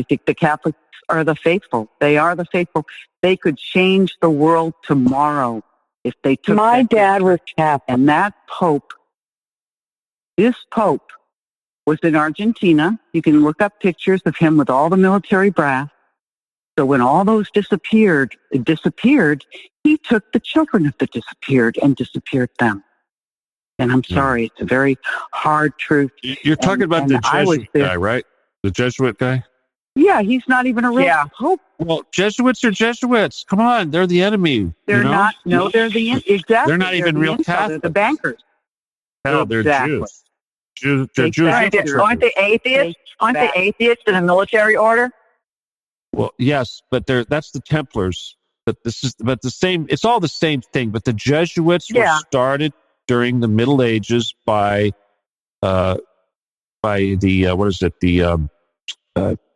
think the Catholics are the faithful. They are the faithful. They could change the world tomorrow if they took. My dad was Catholic. And this Pope was in Argentina. You can look up pictures of him with all the military brass. So when all those disappeared, he took the children of the disappeared and disappeared them. And I'm sorry, it's a very hard truth. You're talking about the Jesuit guy, right? The Jesuit guy? Yeah, he's not even a real Pope. Well, Jesuits are Jesuits. Come on, they're the enemy. They're not. No, they're the exactly. They're not even real Catholics. They're the bankers. No, they're Jews. They're Jews. Aren't they atheists? Aren't they atheists in a military order? Well, yes, but that's the Templars. But the same. It's all the same thing. But the Jesuits were started during the Middle Ages by the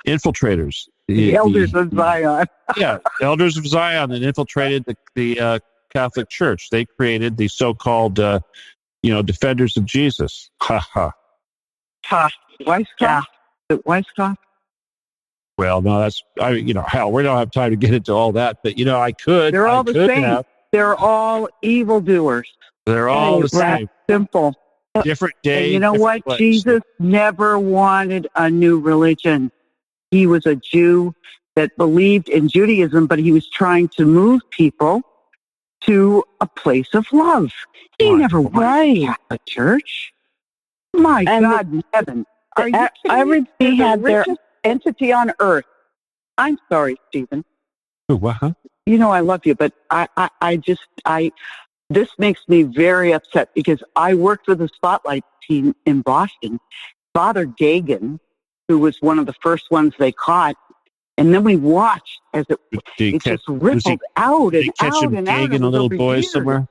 infiltrators, The elders of Zion. Yeah, elders of Zion that infiltrated the Catholic Church. They created the so-called, defenders of Jesus. Ha ha. Ha. Weishaupt? Yeah. Is it Weishaupt? Well, no, hell, we don't have time to get into all that. But I could. They're all I the could same. have. They're all evildoers. They're all the Right. same. Simple. Different day. And you know different what? place. Jesus never wanted a new religion. He was a Jew that believed in Judaism, but he was trying to move people to a place of love. He Right. never wanted a Catholic Church. My And God in heaven. Are you kidding me? everybody They're had the their richest entity on earth. I'm sorry, Stephen. Ooh, what, huh? You know I love you, but this makes me very upset because I worked with a spotlight team in Boston. Father Gagan, who was one of the first ones they caught, and then we watched as it just rippled out Did and he catch out him and out. gagging a little boy somewhere?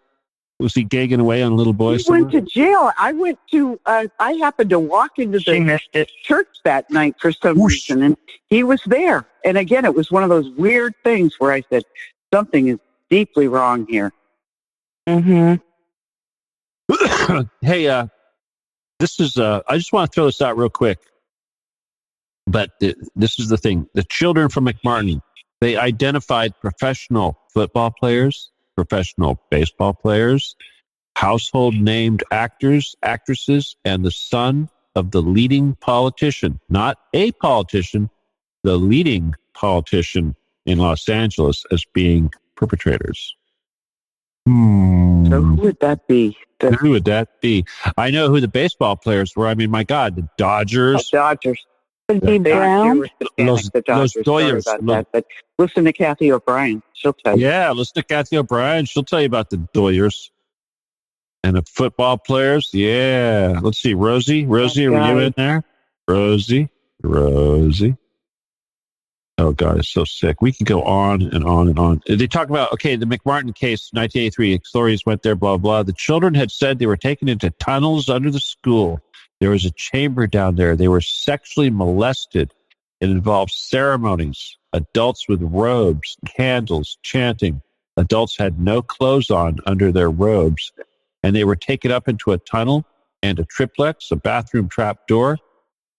Was he gagging away on a little boy He somewhere? went to jail. I happened to walk into She the missed it. church that night for some Whoosh. reason, and he was there. And again, it was one of those weird things where I said, something is deeply wrong here. Mm-hmm. Hey, this is, I just want to throw this out real quick. But this is the thing. The children from McMartin, they identified professional football players, professional baseball players, household named actors, actresses, and the son of the leading politician, not a politician, the leading politician in Los Angeles as being perpetrators. So who would that be? Who would that be? I know who the baseball players were. I mean, my God, the Dodgers. The Dodgers. Steve They Brown. were satanic, the Los Dodgers. Sorry Doyers. about that. But listen to Kathy O'Brien. She'll tell you. Yeah, listen to Kathy O'Brien. She'll tell you about the Doyers. And the football players. Yeah. Let's see. Rosie, were you in there? Rosie. Oh, God, it's so sick. We can go on and on and on. They talk about, the McMartin case, 1983, authorities went there, blah, blah. The children had said they were taken into tunnels under the school. There was a chamber down there. They were sexually molested. It involved ceremonies, adults with robes, candles, chanting. Adults had no clothes on under their robes. And they were taken up into a tunnel and a triplex, a bathroom trap door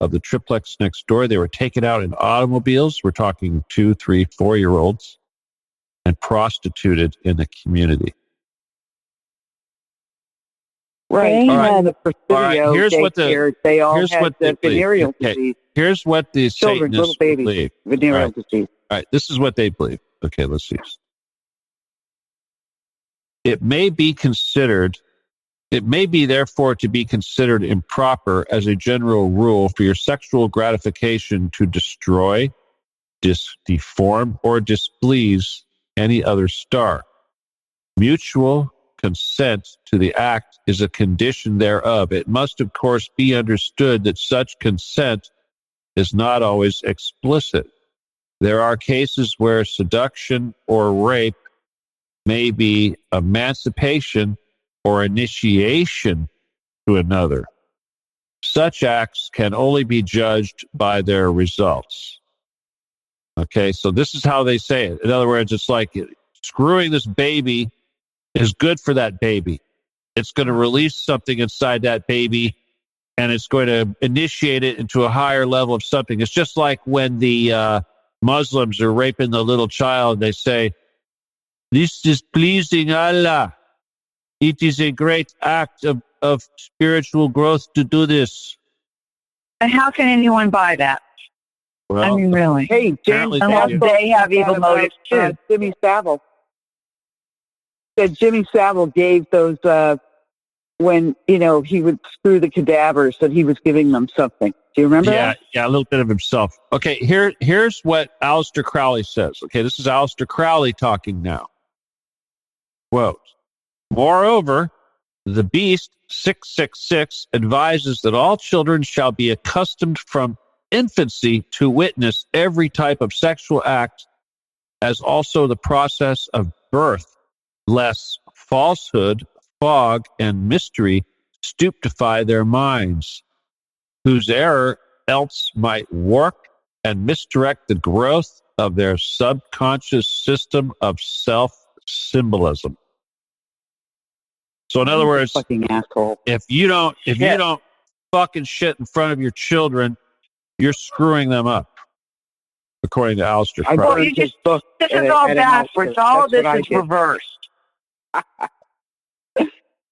of the triplex next door. They were taken out in automobiles. We're talking 2, 3, 4-year-olds, and prostituted in the community. Right. All right. The Presidio, All right. they all here's had what they the venereal believe. disease. Here's what the Children, little Satanists babies, believe. venereal Right. disease. All right, this is what they believe. Okay, let's see. It may be therefore to be considered improper as a general rule for your sexual gratification to destroy, deform, or displease any other star. Mutual consent to the act is a condition thereof. It must, of course, be understood that such consent is not always explicit. There are cases where seduction or rape may be emancipation or initiation to another. Such acts can only be judged by their results. Okay, so this is how they say it. In other words, it's like screwing this baby is good for that baby. It's going to release something inside that baby, and it's going to initiate it into a higher level of something. It's just like when the Muslims are raping the little child, they say, "This is pleasing Allah. It is a great act of spiritual growth to do this." And how can anyone buy that? Well, I mean, really. Hey, James, Apparently Unless they have evil motives too. Jimmy Savile said Jimmy Savile gave those when he would screw the cadavers that he was giving them something. Do you remember that? Yeah, a little bit of himself. Okay, here's what Aleister Crowley says. Okay, this is Aleister Crowley talking now. Quote, "Moreover, the beast 666 advises that all children shall be accustomed from infancy to witness every type of sexual act, as also the process of birth, lest falsehood, fog, and mystery stupefy their minds, whose error else might warp and misdirect the growth of their subconscious system of self-symbolism. So in other words, fucking asshole. if you don't fucking shit in front of your children, you're screwing them up, according to Aleister Crowley. Well, you just, this is all backwards. All of this is reversed. All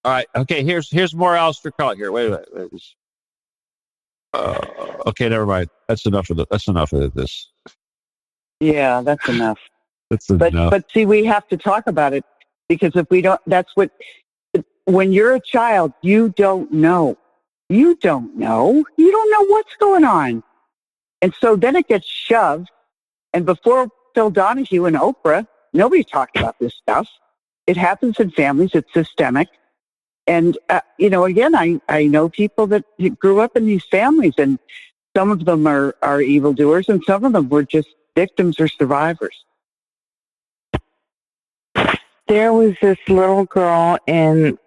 right. Okay. Here's more Aleister Crowley. Here. Wait. Okay. Never mind. That's enough of this. Yeah, that's enough. That's enough. But see, we have to talk about it because if we don't, when you're a child, you don't know. You don't know what's going on. And so then it gets shoved. And before Phil Donahue and Oprah, nobody talked about this stuff. It happens in families. It's systemic. And, again, I know people that grew up in these families, and some of them are evildoers, and some of them were just victims or survivors. There was this little girl in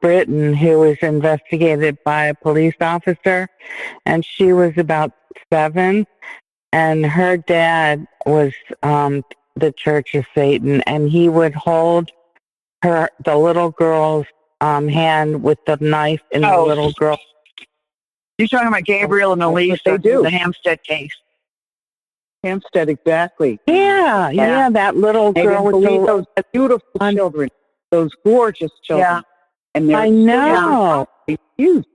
Britain who was investigated by a police officer, and she was about 7, and her dad was the Church of Satan, and he would hold the little girl's hand with the knife in the little girl. You're talking about Gabriel and Elise. They do. The Hampstead case. Hampstead, exactly. Yeah, that little girl with those beautiful children, those gorgeous children. Yeah. And I know. Refused.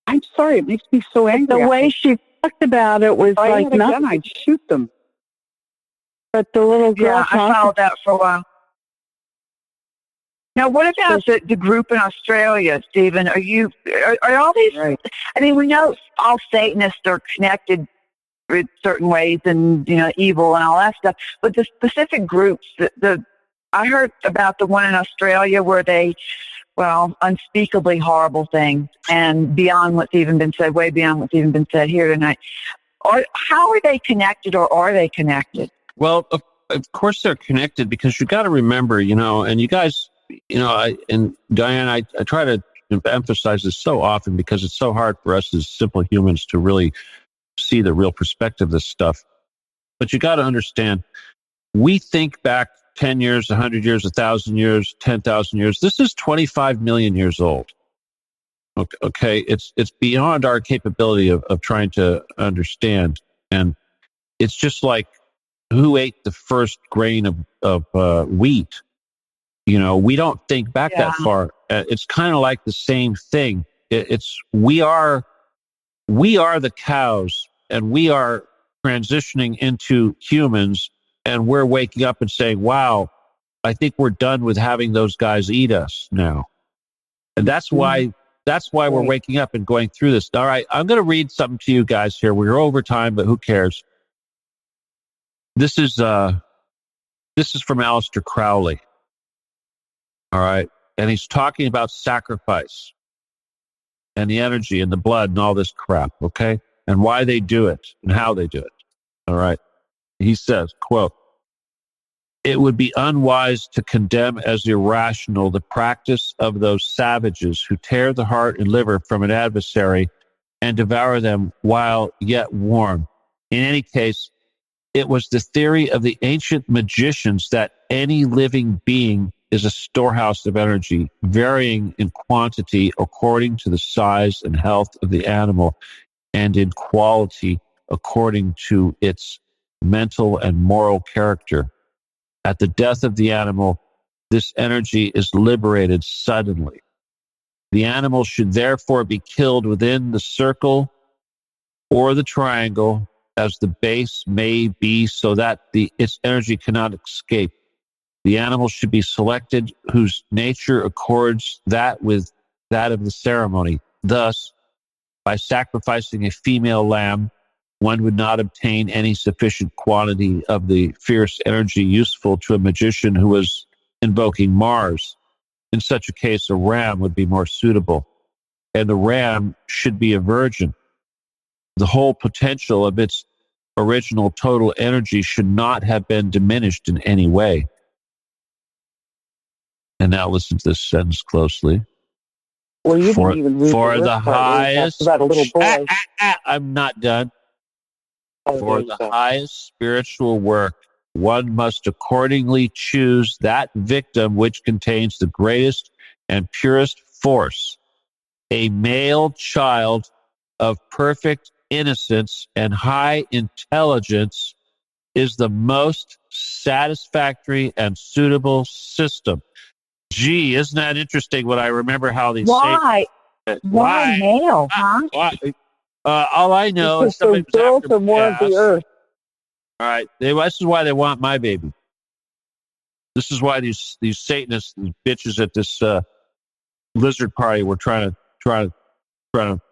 I'm sorry, it makes me so angry. The way she talked about it was like nothing. I'd shoot them. But the little girl. Yeah, I followed that for a while. Now, what about the group in Australia, Stephen? Are all these? Right. I mean, we know all Satanists are connected in certain ways, and evil and all that stuff. But the specific groups, I heard about the one in Australia where they, unspeakably horrible things, and beyond what's even been said, way beyond what's even been said here tonight. How are they connected, or are they connected? Well, of course they're connected, because you got to remember, and you guys, and Diane, I try to emphasize this so often because it's so hard for us as simple humans to really see the real perspective of this stuff. But you got to understand, we think back 10 years, 100 years, 1,000 years, 10,000 years. This is 25 million years old. Okay, it's beyond our capability of trying to understand. And it's just like, who ate the first grain of wheat? We don't think back that far. It's kind of like the same thing. We are the cows, and we are transitioning into humans, and we're waking up and saying, wow, I think we're done with having those guys eat us now. And that's why we're waking up and going through this. All right, I'm going to read something to you guys here. We're over time, but who cares? This is from Aleister Crowley. All right. And he's talking about sacrifice and the energy and the blood and all this crap, okay? And why they do it and how they do it. All right. He says, quote, "It would be unwise to condemn as irrational the practice of those savages who tear the heart and liver from an adversary and devour them while yet warm. In any case, it was the theory of the ancient magicians that any living being is a storehouse of energy, varying in quantity according to the size and health of the animal, and in quality according to its mental and moral character. At the death of the animal, this energy is liberated suddenly. The animal should therefore be killed within the circle or the triangle, as the base may be, so that its energy cannot escape. The animal should be selected whose nature accords that with that of the ceremony. Thus, by sacrificing a female lamb, one would not obtain any sufficient quantity of the fierce energy useful to a magician who was invoking Mars. In such a case, a ram would be more suitable, and the ram should be a virgin. The whole potential of its original total energy should not have been diminished in any way." And now listen to this sentence closely. Well, you didn't even read for the highest. about a little boy. I'm not done. For the highest spiritual work, one must accordingly choose that victim which contains the greatest and purest force. A male child of perfect innocence and high intelligence is the most satisfactory and suitable system. Gee, isn't that interesting when I remember how these Why? Why male, huh? Why? All I know is somebody was after from more of the earth. All right, this is why they want my baby. This is why these Satanists and bitches at this lizard party were trying to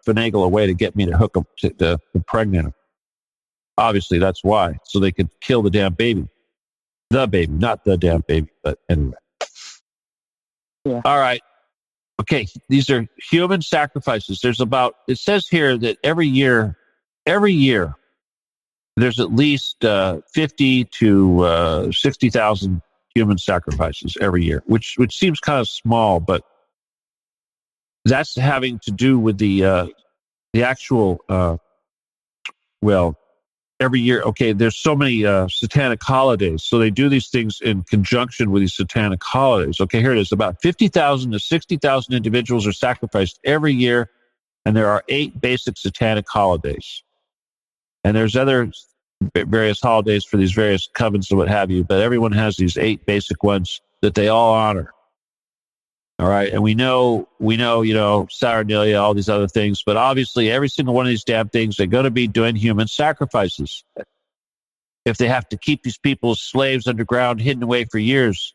finagle a way to get me to hook them to impregnate them. Obviously, that's why, so they could kill the damn baby. The baby, not the damn baby, but anyway. Yeah. All right. Okay, these are human sacrifices. It says here that every year, there's at least 50 to 60,000 human sacrifices every year, which seems kind of small, but that's having to do with the actual, every year. Okay, there's so many satanic holidays, so they do these things in conjunction with these satanic holidays. Okay, here it is. About 50,000 to 60,000 individuals are sacrificed every year, and there are 8 basic satanic holidays. And there's other various holidays for these various covens and what have you, but everyone has these 8 basic ones that they all honor. All right, and we know, Saturnalia, all these other things, but obviously every single one of these damn things, they're going to be doing human sacrifices. If they have to keep these people as slaves underground, hidden away for years,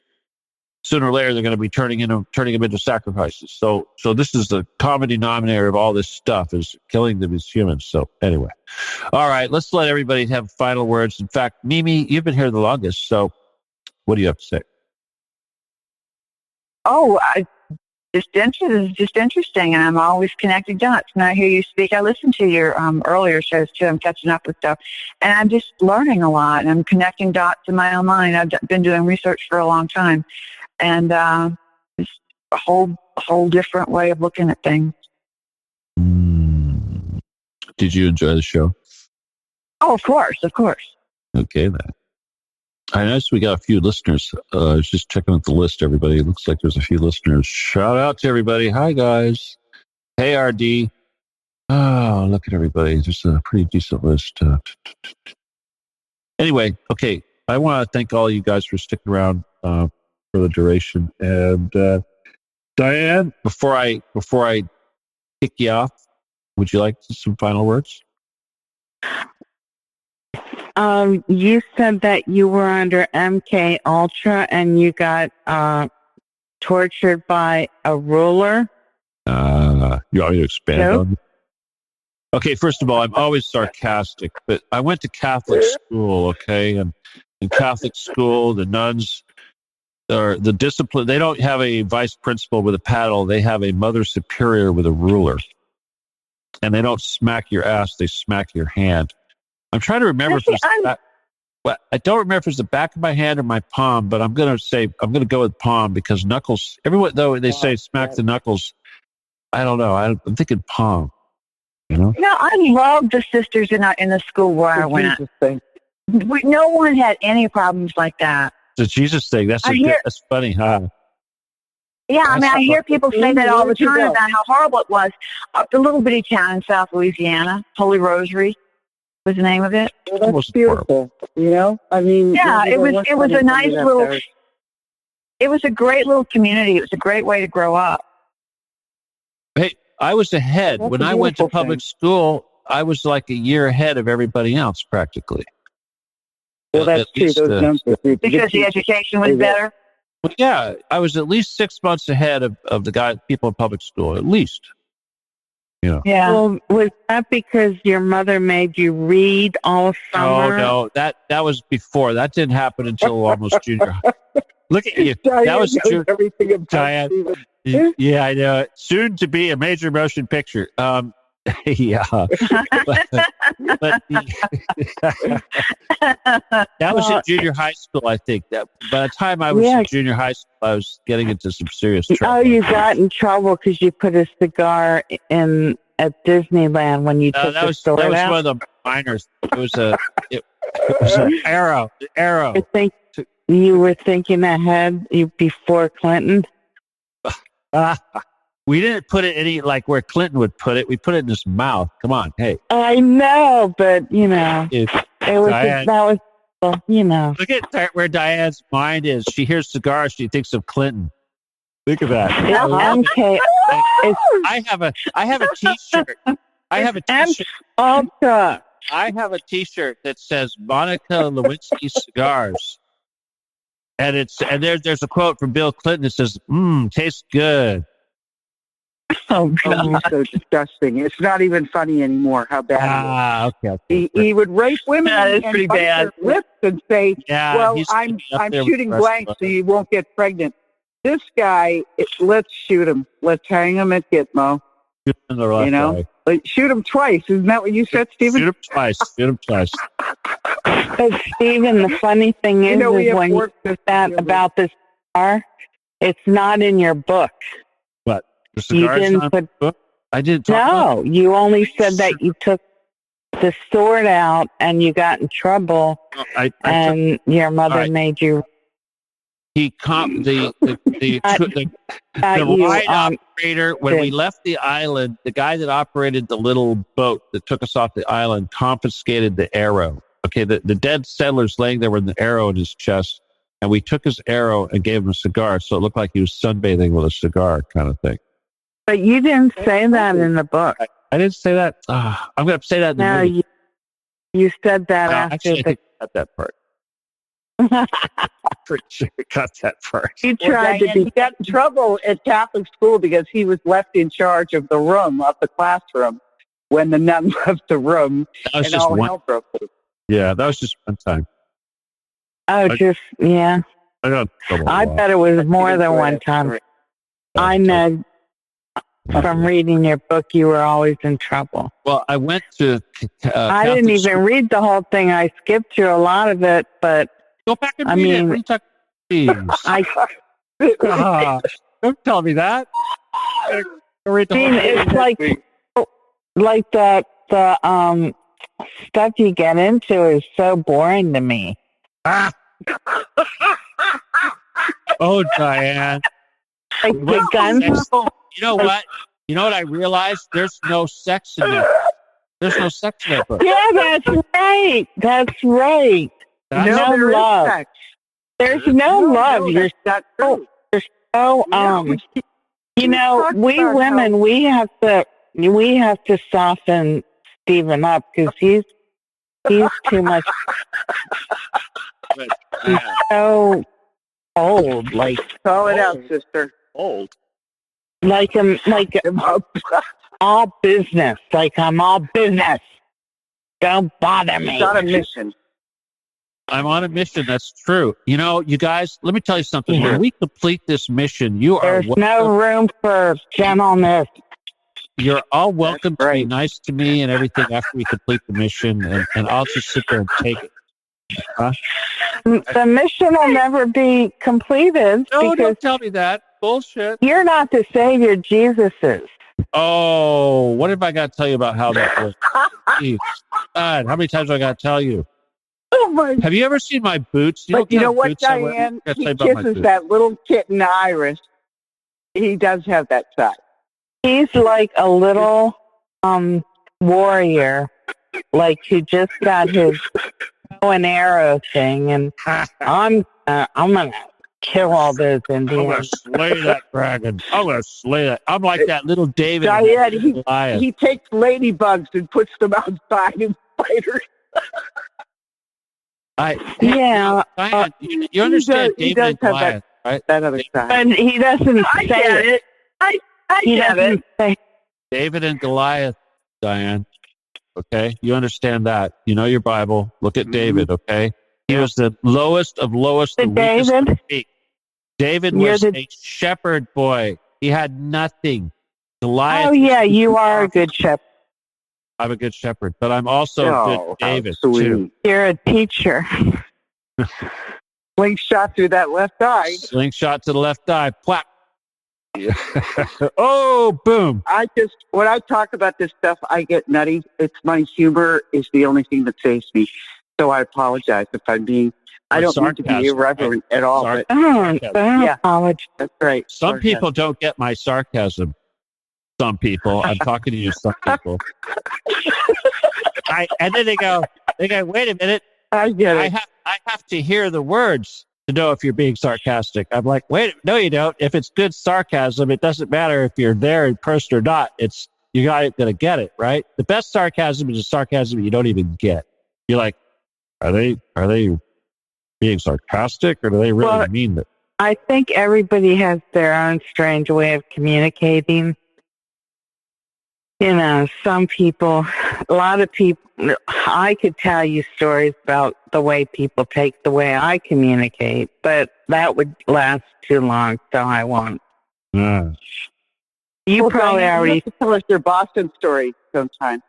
sooner or later they're going to be turning them into sacrifices. So this is the common denominator of all this stuff, is killing them as humans. So anyway, all right, let's let everybody have final words. In fact, Mimi, you've been here the longest, so what do you have to say? Oh, this is just interesting, and I'm always connecting dots. When I hear you speak, I listen to your earlier shows too. I'm catching up with stuff, and I'm just learning a lot, and I'm connecting dots in my own mind. I've been doing research for a long time, and it's a whole different way of looking at things. Did you enjoy the show? Oh, of course. Okay, then. I noticed we got a few listeners. I was just checking out the list, everybody. It looks like there's a few listeners. Shout out to everybody. Hi, guys. Hey, RD. Oh, look at everybody. There's a pretty decent list. Anyway, okay. I want to thank all you guys for sticking around for the duration. And Diane, before I kick you off, would you like some final words? You said that you were under MK Ultra and you got tortured by a ruler. You want me to expand on that? Okay, first of all, I'm always sarcastic, but I went to Catholic school, okay? And in Catholic school, the nuns are the discipline. They don't have a vice principal with a paddle. They have a mother superior with a ruler. And they don't smack your ass. They smack your hand. I'm trying to remember I don't remember if it's the back of my hand or my palm, but I'm going to go with palm because knuckles, everyone, though they say smack the knuckles, I don't know. I'm thinking palm, No, I love the sisters in the school where I went. No one had any problems like that. The Jesus thing. That's funny, huh? Yeah, I hear people say that all the time about how horrible it was. Up the little bitty town in South Louisiana, Holy Rosary was the name of it. Well, that's beautiful. Yeah, it was a nice little. It was a great little community. It was a great way to grow up. Hey, I was ahead when I went to public school. I was like a year ahead of everybody else, practically. Well, that's true. Those numbers, because the education was better. Well, yeah, I was at least 6 months ahead of the people in public school, at least. Yeah. Well, was that because your mother made you read all summer? No, that was before. That didn't happen until almost junior high. Look at you. That was everything Diane. Yeah, I know. Soon to be a major motion picture. Yeah. But that was in junior high school, I think. That by the time I was in junior high school, I was getting into some serious trouble. Oh, you got in trouble because you put a cigar in at Disneyland when you took that the was sword out? one of the miners. It was an arrow. The arrow. I think you were thinking ahead before Clinton. We didn't put it any like where Clinton would put it. We put it in his mouth. Come on, hey. I know, but it was Diane, that was look at where Diane's mind is. She hears cigars. She thinks of Clinton. Think of that. It's MK. I have a T-shirt. I have a T-shirt. Ultra. I have a T-shirt that says Monica Lewinsky cigars, and there's a quote from Bill Clinton that says, tastes good." Oh God. So disgusting. It's not even funny anymore how bad it is. Okay. He would rape women and pretty bite bad. their lips and say, Yeah, well, he's I'm up there with shooting the rest blanks of so us. you won't get pregnant. This guy, let's shoot him. Let's hang him at Gitmo. Shoot him in the left eye. Like, shoot him twice. Isn't that what you said, Stephen? Shoot him twice. But Stephen, the funny thing is, we have when you worked said that about this car, it's not in your book. What? The You cigars didn't on put. the book? I didn't talk about No, you only said that you took the sword out and you got in trouble, it. and your mother All right. made you. He comp the Got you, ride operator when we left the island. The guy that operated the little boat that took us off the island confiscated the arrow. Okay, the dead settler's laying there with an arrow in his chest, and we took his arrow and gave him a cigar, so it looked like he was sunbathing with a cigar, kind of thing. But you didn't say that in the book. I didn't say that. I'm going to say that in the No, movie. you said that after Actually, I think I cut that part. Pretty sure I cut that part. you tried to Diane, he be. got in trouble at Catholic school because he was left in charge of the room, of the classroom, when the nun left the room, That was and just all one. hell broke loose. Yeah, that was just one time. Oh, yeah. I got in trouble. I bet it was more than one time. I know from reading your book you were always in trouble. Well, I went to. I didn't even read the whole thing. I skipped through a lot of it, but Go back and I read it. mean, What are you talking about? I Don't tell me that. I gotta read the whole mean, thing. it's like the stuff you get into is so boring to me. Ah. Oh, Diane. Like the guns. You know what? You know what I realized? There's no sex in there. There's no sex in that book. Yeah, that's right. That's right. That's No there is love. sex. There's no love. You're that's not true. so we about women we have to soften Stephen up because he's too much. He's so old, like Call it out, sister. old. like all business. Like I'm all business. Don't bother me. He's on a mission. I'm on a mission. That's true. You know, you guys, let me tell you something. Yeah. When we complete this mission, you are There's no room for gentleness. You're all welcome to be right. nice to me and everything after we complete the mission, and I'll just sit there and take it. Huh? The mission will never be completed No, because don't tell me that. Bullshit. you're not the Savior. Jesus is. Oh, what have I got to tell you about how that works? Jeez. God, how many times do I got to tell you? Oh my! Have you ever seen my boots? But you know what, boots I wear? Diane? Gotta He tell you about my kisses boots. that little kitten Iris. He does have that side. He's like a little warrior, like who just got his bow and arrow thing, and I'm gonna kill all those I'm gonna Indians. slay that dragon. I'm gonna slay that. I'm like that little David. Diane, in Goliath. He takes ladybugs and puts them outside and spiders. Yeah, Diane, you understand he David does and have Goliath, right? That other side. but he doesn't say it. I He get it. doesn't say. David and Goliath, Diane. Okay, you understand that. You know your Bible. Look at Mhm. David. Okay, he was the lowest of lowest, the weakest of David? weak. David You're was the- a shepherd boy. He had nothing. Goliath. Oh yeah, you are a good shepherd. I'm a good shepherd, but I'm also a Oh, good how David sweet. too. You're a teacher. Slingshot through that left eye. Slingshot to the left eye. Plap. Oh, boom. When I talk about this stuff, I get nutty. It's my humor is the only thing that saves me. So I apologize if I'm being, I don't mean to be Sarcasm, irreverent at all, but Don't Yeah. apologize. that's right. Some Sarcasm. people don't get my sarcasm. Some people. I'm talking to you, some people. And then they go, wait a minute. I get it. I have to hear the words to know if you're being sarcastic. I'm like, wait, no, you don't. If it's good sarcasm, it doesn't matter if you're there in person or not. You got to get it, right? The best sarcasm is a sarcasm you don't even get. You're like, are they being sarcastic, or do they really mean that? I think everybody has their own strange way of communicating. Some people, a lot of people, I could tell you stories about the way people take the way I communicate, but that would last too long, so I won't. Yeah. You probably Diane, already... you have to tell us your Boston story sometime.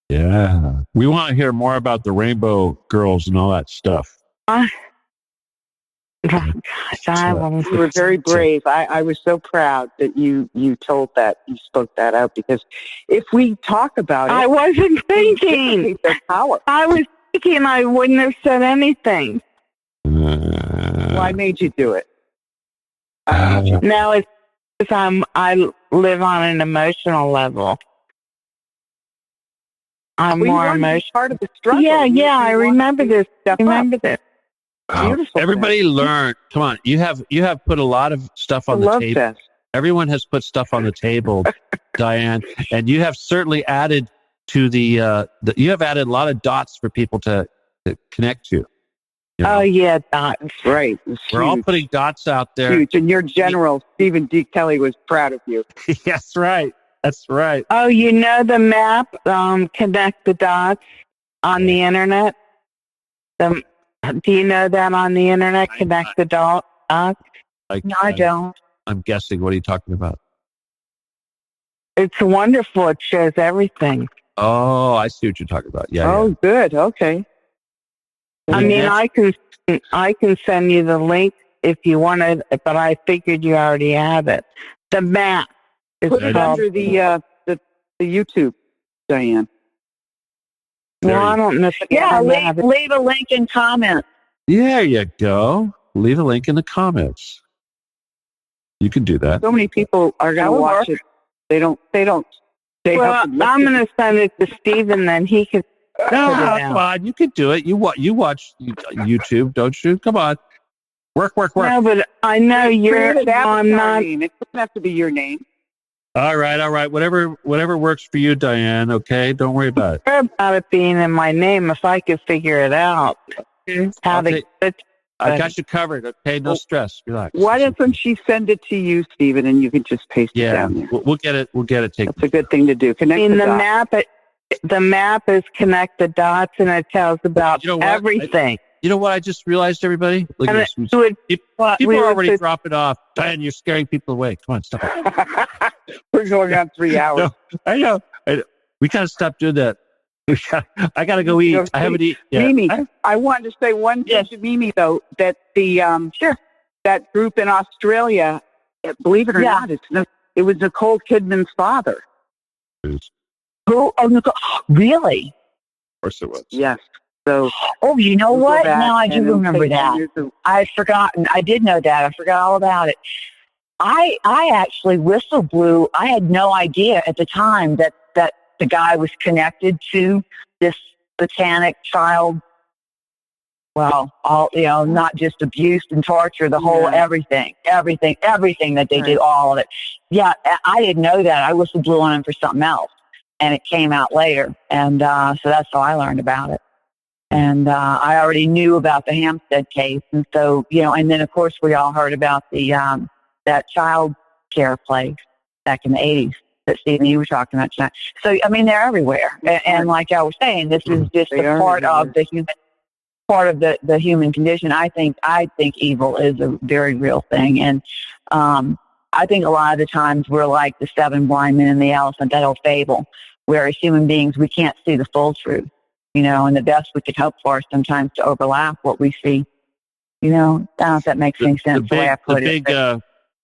Yeah. We want to hear more about the Rainbow Girls and all that stuff. You were very brave. I was so proud that you spoke that out, because if we talk about it, I wasn't thinking. Their power. I was thinking I wouldn't have said anything. Well, I made you do it. Now it's because I live on an emotional level. I'm more emotional. Part of the struggle. Yeah, I remember this. Beautiful. Everybody learn. Come on, you have put a lot of stuff on the table. Fest. Everyone has put stuff on the table, Diane, and you have certainly added to you have added a lot of dots for people to connect to. Oh yeah, dots. Right. We're all putting dots out there. Huge. And your general, Stephen D. Kelley, was proud of you. That's right. That's right. Oh, the map, connect the dots on the internet? Do you know that on the internet, connect the dots? No, I don't. I'm guessing. What are you talking about? It's wonderful. It shows everything. Oh, I see what you're talking about. Yeah. Oh, good. Okay. I mean, I can send you the link if you wanted, but I figured you already have it. The map. Put it under the YouTube, Diane. Well, I don't know. Yeah, leave a link in comments. There you go. Leave a link in the comments. You can do that. So many people are going to watch it. They don't. Well, I'm going to send it to Stephen, then he can. No, come on. You can do it. You watch YouTube, don't you? Come on. Work. No, but I know you're. I'm not. It doesn't have to be your name. All right. Whatever works for you, Diane. Okay, don't worry about it. About it being in my name, if I could figure it out, how to get it. I got you covered. Okay, no stress. Relax. Why doesn't she send it to you, Stephen, and you can just paste it down there? We'll get it. We'll get it taken. That's a good thing to do. Connect the dots. The map is connect the dots, and it tells about everything. You know what I just realized, everybody? Look at this. People are already dropping off. Diane, you're scaring people away. Come on, stop it. We're going on 3 hours. No, I know. We got to stop doing that. I got to go eat. I haven't eaten yet. Mimi, I wanted to say one thing to Mimi, though, that that group in Australia, believe it or not, it was Nicole Kidman's father. Who? Oh, Nicole. Really? Of course it was. Yes. So. Oh, you know what? Now I do remember that. I had forgotten. I did know that. I forgot all about it. I actually whistle blew. I had no idea at the time that the guy was connected to this satanic child. Well, not just abuse and torture, the whole everything that they did, all of it. Yeah, I didn't know that. I whistle blew on him for something else, and it came out later, and so that's how I learned about it. And I already knew about the Hampstead case, and so and then of course we all heard about the that child care place back in the 80s that Stephen, you were talking about tonight. So I mean, they're everywhere, and like I was saying, this is just a part of the human condition. I think evil is a very real thing, and I think a lot of the times we're like the 7 blind men and the elephant, that old fable, where as human beings we can't see the full truth. And the best we could hope for is sometimes to overlap what we see. I don't know if that makes any sense the way I put it.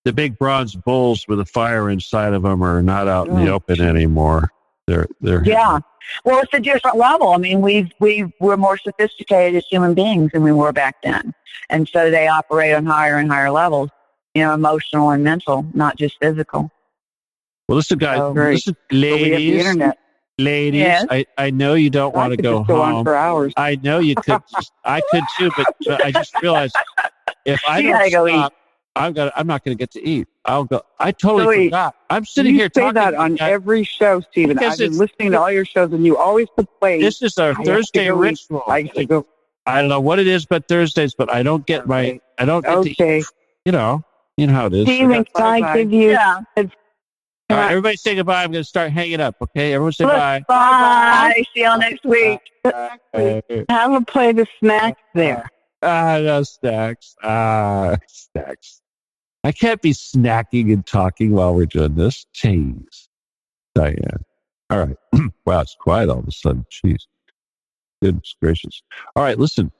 the big bronze bulls with a fire inside of them are not out in the open anymore. They're Yeah. Well, it's a different level. I mean, we're more sophisticated as human beings than we were back then. And so they operate on higher and higher levels, emotional and mental, not just physical. Well, listen, guys, listen, So we have the internet. ladies, Yes. I know you don't want to go just go on home. for hours. I know you could. I could too, but I just realized if I You don't gotta go stop, eat. I'm not going to get to eat. I'll go. I totally Go eat. forgot. I'm sitting You here say talking that on every show, Stephen. Because I've been it's- listening to all your shows, and you always complain. This is our I have Thursday to go eat. ritual. I have to go. I don't know what it is, but Thursdays. But I don't get Okay. I don't get to. Okay. You know how it is. Steven, can I Bye-bye. give you? Yeah. All right, everybody say goodbye. I'm going to start hanging up. Okay, everyone say Look, bye. Bye. See y'all next week. Have a plate of snacks there. No snacks. Snacks. I can't be snacking and talking while we're doing this. Jeez. Diane. All right. Wow, it's quiet all of a sudden. Jeez. Goodness gracious. All right, listen.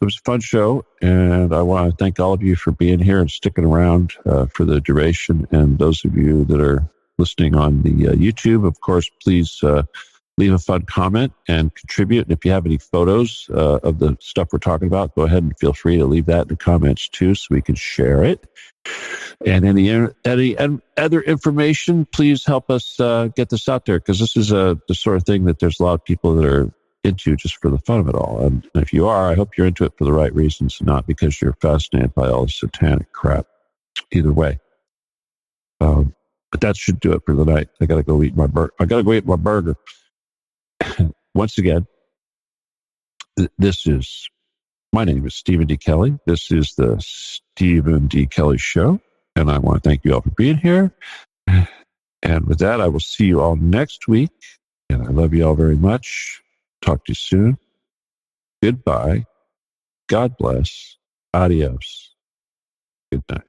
It was a fun show, and I want to thank all of you for being here and sticking around for the duration. And those of you that are listening on the YouTube, of course, please leave a fun comment and contribute. And if you have any photos of the stuff we're talking about, go ahead and feel free to leave that in the comments too, so we can share it. And any other information, please help us get this out there, because this is the sort of thing that there's a lot of people that are into just for the fun of it all. And if you are, I hope you're into it for the right reasons, not because you're fascinated by all the satanic crap. Either way. But that should do it for the night. I got to go eat my burger. Once again, my name is Stephen D. Kelley. This is the Stephen D. Kelley Show, and I want to thank you all for being here. And with that, I will see you all next week, and I love you all very much. Talk to you soon. Goodbye. God bless. Adios. Good night.